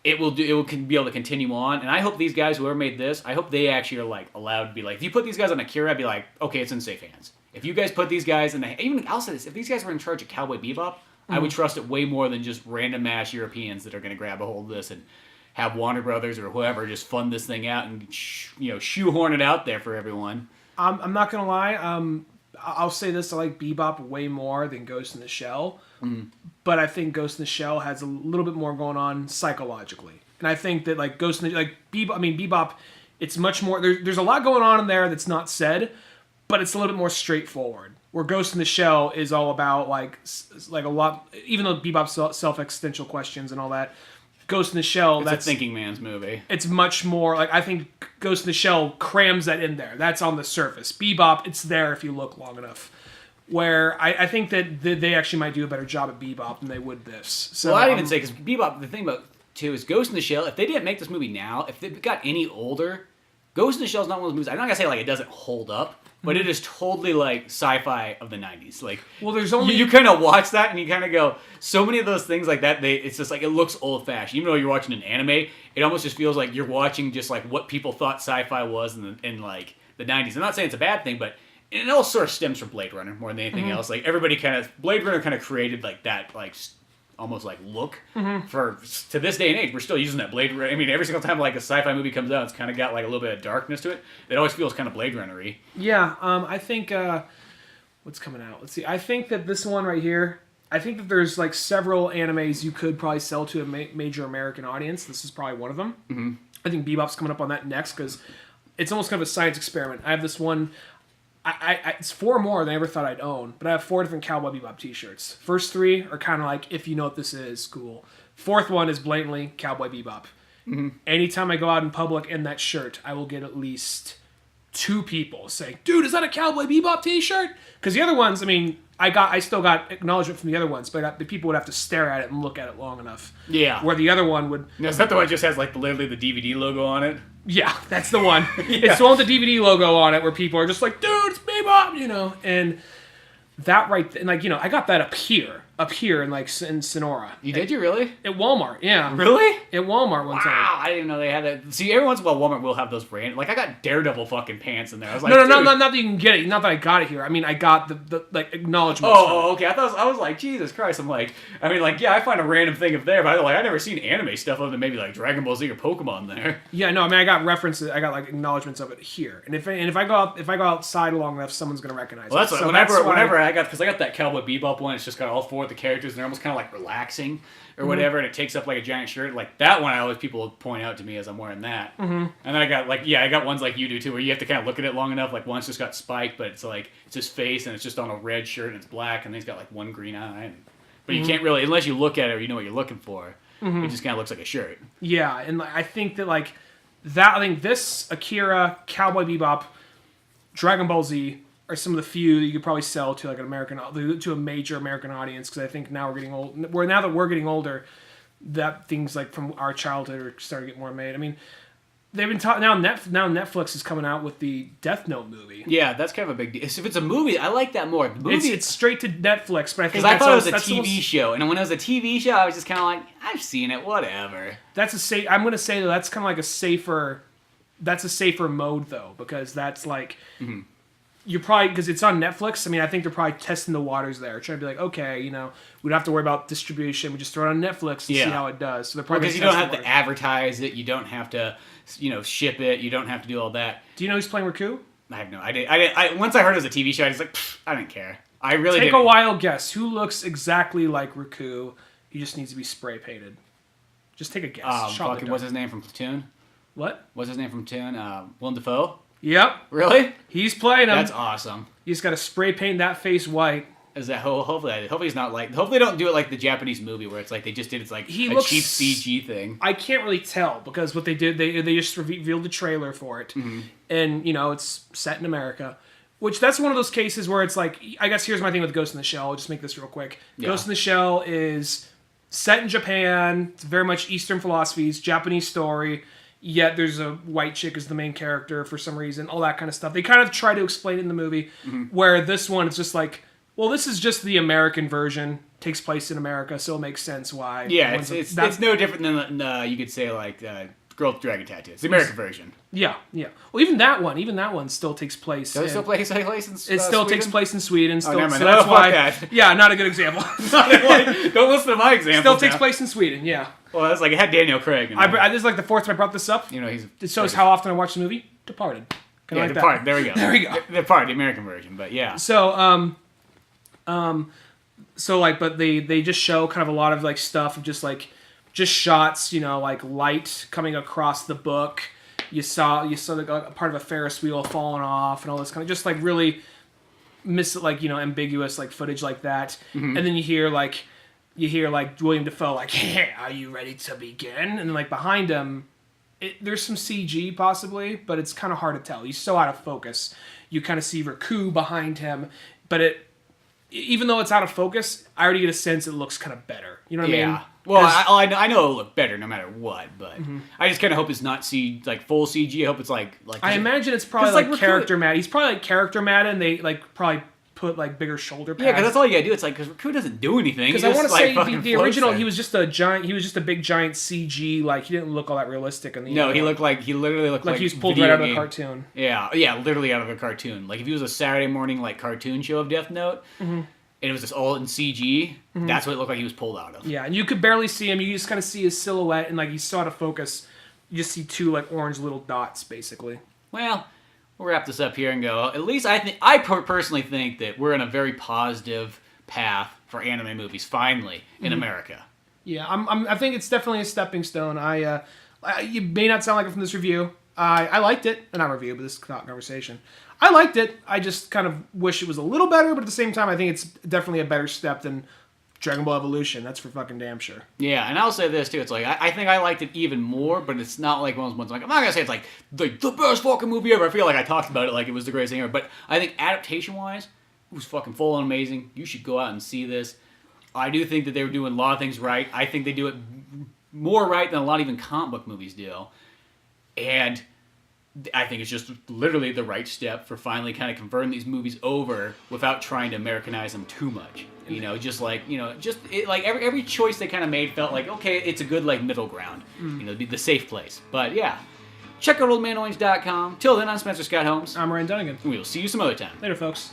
It will be able to continue on, and I hope these guys, whoever made this, I hope they actually are, like, allowed to be like, if you put these guys on Akira, I'd be like, okay, it's in safe hands. If you guys put these guys in even I'll say this, if these guys were in charge of Cowboy Bebop, I would trust it way more than just random ass Europeans that are going to grab a hold of this and have Warner Brothers or whoever just fund this thing out and shoehorn it out there for everyone. I'm not going to lie. I'll say this: I like Bebop way more than Ghost in the Shell, but I think Ghost in the Shell has a little bit more going on psychologically, and I think that like Bebop. Bebop, it's much more. There's a lot going on in there that's not said, but it's a little bit more straightforward. Where Ghost in the Shell is all about like a lot, even though Bebop's self-existential questions and all that. Ghost in the Shell, that's a thinking man's movie. It's much more like, I think Ghost in the Shell crams that in there. That's on the surface. Bebop, it's there if you look long enough. Where I think that they actually might do a better job at Bebop than they would this. So, well, I'd even say, because Bebop, the thing about too is Ghost in the Shell. If they didn't make this movie now, if they got any older, Ghost in the Shell is not one of those movies. I'm not gonna say like it doesn't hold up. But it is totally like sci-fi of the 90s. Like, well, there's only you kind of watch that and you kind of go, so many of those things like that. It's just like it looks old-fashioned. Even though you're watching an anime, it almost just feels like you're watching just like what people thought sci-fi was in like the 90s. I'm not saying it's a bad thing, but it all sort of stems from Blade Runner more than anything else. Like everybody Blade Runner kind of created like that like almost like look for to this day and age. We're still using that Blade Runner. I mean, every single time like a sci-fi movie comes out, it's kind of got like a little bit of darkness to it. It always feels kind of Blade Runner-y. Yeah, I think what's coming out? Let's see. I think that this one right here. I think that there's like several animes you could probably sell to a major American audience. This is probably one of them. Mm-hmm. I think Bebop's coming up on that next because it's almost kind of a science experiment. I have this one. It's 4 more than I ever thought I'd own, but I have 4 different Cowboy Bebop t-shirts. First 3 are kind of like, if you know what this is, cool. 4th one is blatantly Cowboy Bebop. Mm-hmm. Anytime I go out in public in that shirt, I will get at least 2 people saying, dude, is that a Cowboy Bebop t-shirt? Because the other ones, I mean, I still got acknowledgement from the other ones, but the people would have to stare at it and look at it long enough. Yeah. Where the other one would... No, is that the one that just has like literally the DVD logo on it? Yeah, that's the one. It's the one with the DVD logo on it where people are just like, dude, it's Bebop, you know, and that right, and like, you know, I got that up here in like in Sonora. Did you really? At Walmart, yeah. Really? At Walmart one time. Wow, I didn't even know they had that. See, every once in a while Walmart will have those brand. Like I got Daredevil fucking pants in there. I was like, no, not that you can get it. Not that I got it here. I mean, I got the like acknowledgement. Oh, okay. I was like, Jesus Christ. I'm like, I mean, like, yeah, I find a random thing up there, but I never seen anime stuff other than maybe like Dragon Ball Z or Pokemon there. Yeah, no, I mean, I got references. I got like acknowledgments of it here, and if I go outside long enough, someone's gonna recognize it. Well, that's whenever I got that Cowboy Bebop one. It's just got all 4 of the characters, and they're almost kind of like relaxing or whatever, and it takes up like a giant shirt. Like that one, I always people point out to me as I'm wearing that. Mm-hmm. And then I got ones like you do too, where you have to kind of look at it long enough. Like one's just got Spike, but it's like it's his face, and it's just on a red shirt, and it's black, and then he's got like one green eye. But you can't really, unless you look at it or you know what you're looking for. It just kind of looks like a shirt. Yeah, and I think that like that. I think this Akira, Cowboy Bebop, Dragon Ball Z are some of the few that you could probably sell to like to a major American audience, because I think now we're getting old. Now that we're getting older, that things like from our childhood are starting to get more made. I mean, they've been talking now. Netflix is coming out with the Death Note movie. Yeah, that's kind of a big deal. If it's a movie, I like that more. The movie, it's straight to Netflix, but I think because I thought it was a TV show, and when it was a TV show, I was just kind of like, I've seen it, whatever. I'm going to say that that's kind of like a safer. That's a safer mode though, because that's like. Mm-hmm. You're probably, because it's on Netflix, I mean, I think they're probably testing the waters there, trying to be like, okay, you know, we don't have to worry about distribution, we just throw it on Netflix and see how it does. So they're probably because you don't have to advertise it, you don't have to, you know, ship it, you don't have to do all that. Do you know who's playing Raku? I have no idea. Once I heard it was a TV show, I was like, I didn't care. I really Take a wild guess. Who looks exactly like Raku? He just needs to be spray painted. Just take a guess. What's his name from Platoon? What? What's his name from Platoon? Willem Dafoe? Yep. Really? He's playing him. That's awesome. You just got to spray paint that face white. Is that hopefully he's not like, hopefully they don't do it like the Japanese movie where it's like they just did it's like a cheap CG thing. I can't really tell, because what they did, they just revealed the trailer for it, and you know it's set in America, which that's one of those cases where it's like, I guess here's my thing with Ghost in the Shell. I'll just make this real quick. Yeah. Ghost in the Shell is set in Japan. It's very much Eastern philosophies, Japanese story. Yet there's a white chick as the main character for some reason, all that kind of stuff. They kind of try to explain it in the movie, where this one it's just like, well, this is just the American version, takes place in America, so it makes sense why. Yeah, it's no different than you could say like Girl with Dragon Tattoo. It's the American version. Yeah. Well, even that one still takes place. Does it still place in It still takes place in Sweden. Still, never mind. So that's why. That. Yeah, not a good example. Don't listen to my example. Still takes place in Sweden. Yeah. Well, that's like it had Daniel Craig. This is like the 4th time I brought this up. You know, it shows how often I watch the movie Departed. Departed. There we go. There we go. Departed, the American version, but yeah. So but they just show kind of a lot of like stuff of just shots, you know, like light coming across the book, You saw like a part of a Ferris wheel falling off and all this kind of just like really ambiguous like footage like that. And then you hear like William Dafoe like, hey, are you ready to begin? And then like behind him, there's some CG possibly, but it's kind of hard to tell. He's so out of focus. You kind of see Raku behind him, but even though it's out of focus, I already get a sense it looks kind of better. You know what I mean? Well, I know it'll look better no matter what, but I just kind of hope it's not full CG. I hope it's like. I imagine it's probably like character matte. He's probably like character matte, and they like probably put like bigger shoulder pads. Yeah, because that's all you gotta do. It's like because Raku doesn't do anything. Because I want to say the original, he was just a giant. He was just a big giant CG. Like he didn't look all that realistic. In the he literally looked like he was pulled right out of a cartoon. Yeah, literally out of a cartoon. Like if he was a Saturday morning like cartoon show of Death Note. And it was just all in CG. That's what it looked like he was pulled out of. Yeah, and you could barely see him. You just kind of see his silhouette, and like he's so out of focus. You just see two like orange little dots, basically. Well, we'll wrap this up here and go. At least I personally think that we're in a very positive path for anime movies finally in America. Yeah, I think it's definitely a stepping stone. You may not sound like it from this review. I liked it, not review, but this conversation. I liked it. I just kind of wish it was a little better, but at the same time, I think it's definitely a better step than Dragon Ball Evolution. That's for fucking damn sure. Yeah, and I'll say this too. It's like I think I liked it even more, but it's not like one of those ones. Like I'm not gonna say it's like the best fucking movie ever. I feel like I talked about it like it was the greatest thing ever. But I think adaptation wise, it was fucking full on amazing. You should go out and see this. I do think that they were doing a lot of things right. I think they do it more right than a lot of even comic book movies do, and I think it's just literally the right step for finally kind of converting these movies over without trying to Americanize them too much. Every choice they kind of made felt like, okay, it's a good like middle ground. The safe place. But yeah, check out oldmanorange.com. Till then, I'm Spencer Scott Holmes. I'm Ryan Dunigan. We'll see you some other time. Later, folks.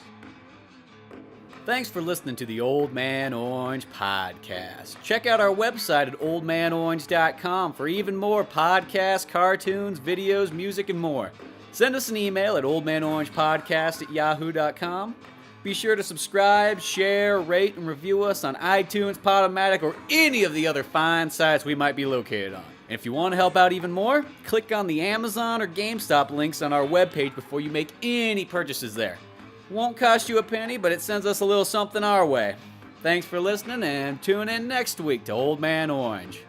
Thanks for listening to the Old Man Orange podcast. Check out our website at oldmanorange.com for even more podcasts, cartoons, videos, music, and more. Send us an email at oldmanorangepodcast@yahoo.com. Be sure to subscribe, share, rate, and review us on iTunes, Podomatic, or any of the other fine sites we might be located on. And if you want to help out even more, click on the Amazon or GameStop links on our webpage before you make any purchases there. Won't cost you a penny, but it sends us a little something our way. Thanks for listening, and tune in next week to Old Man Orange.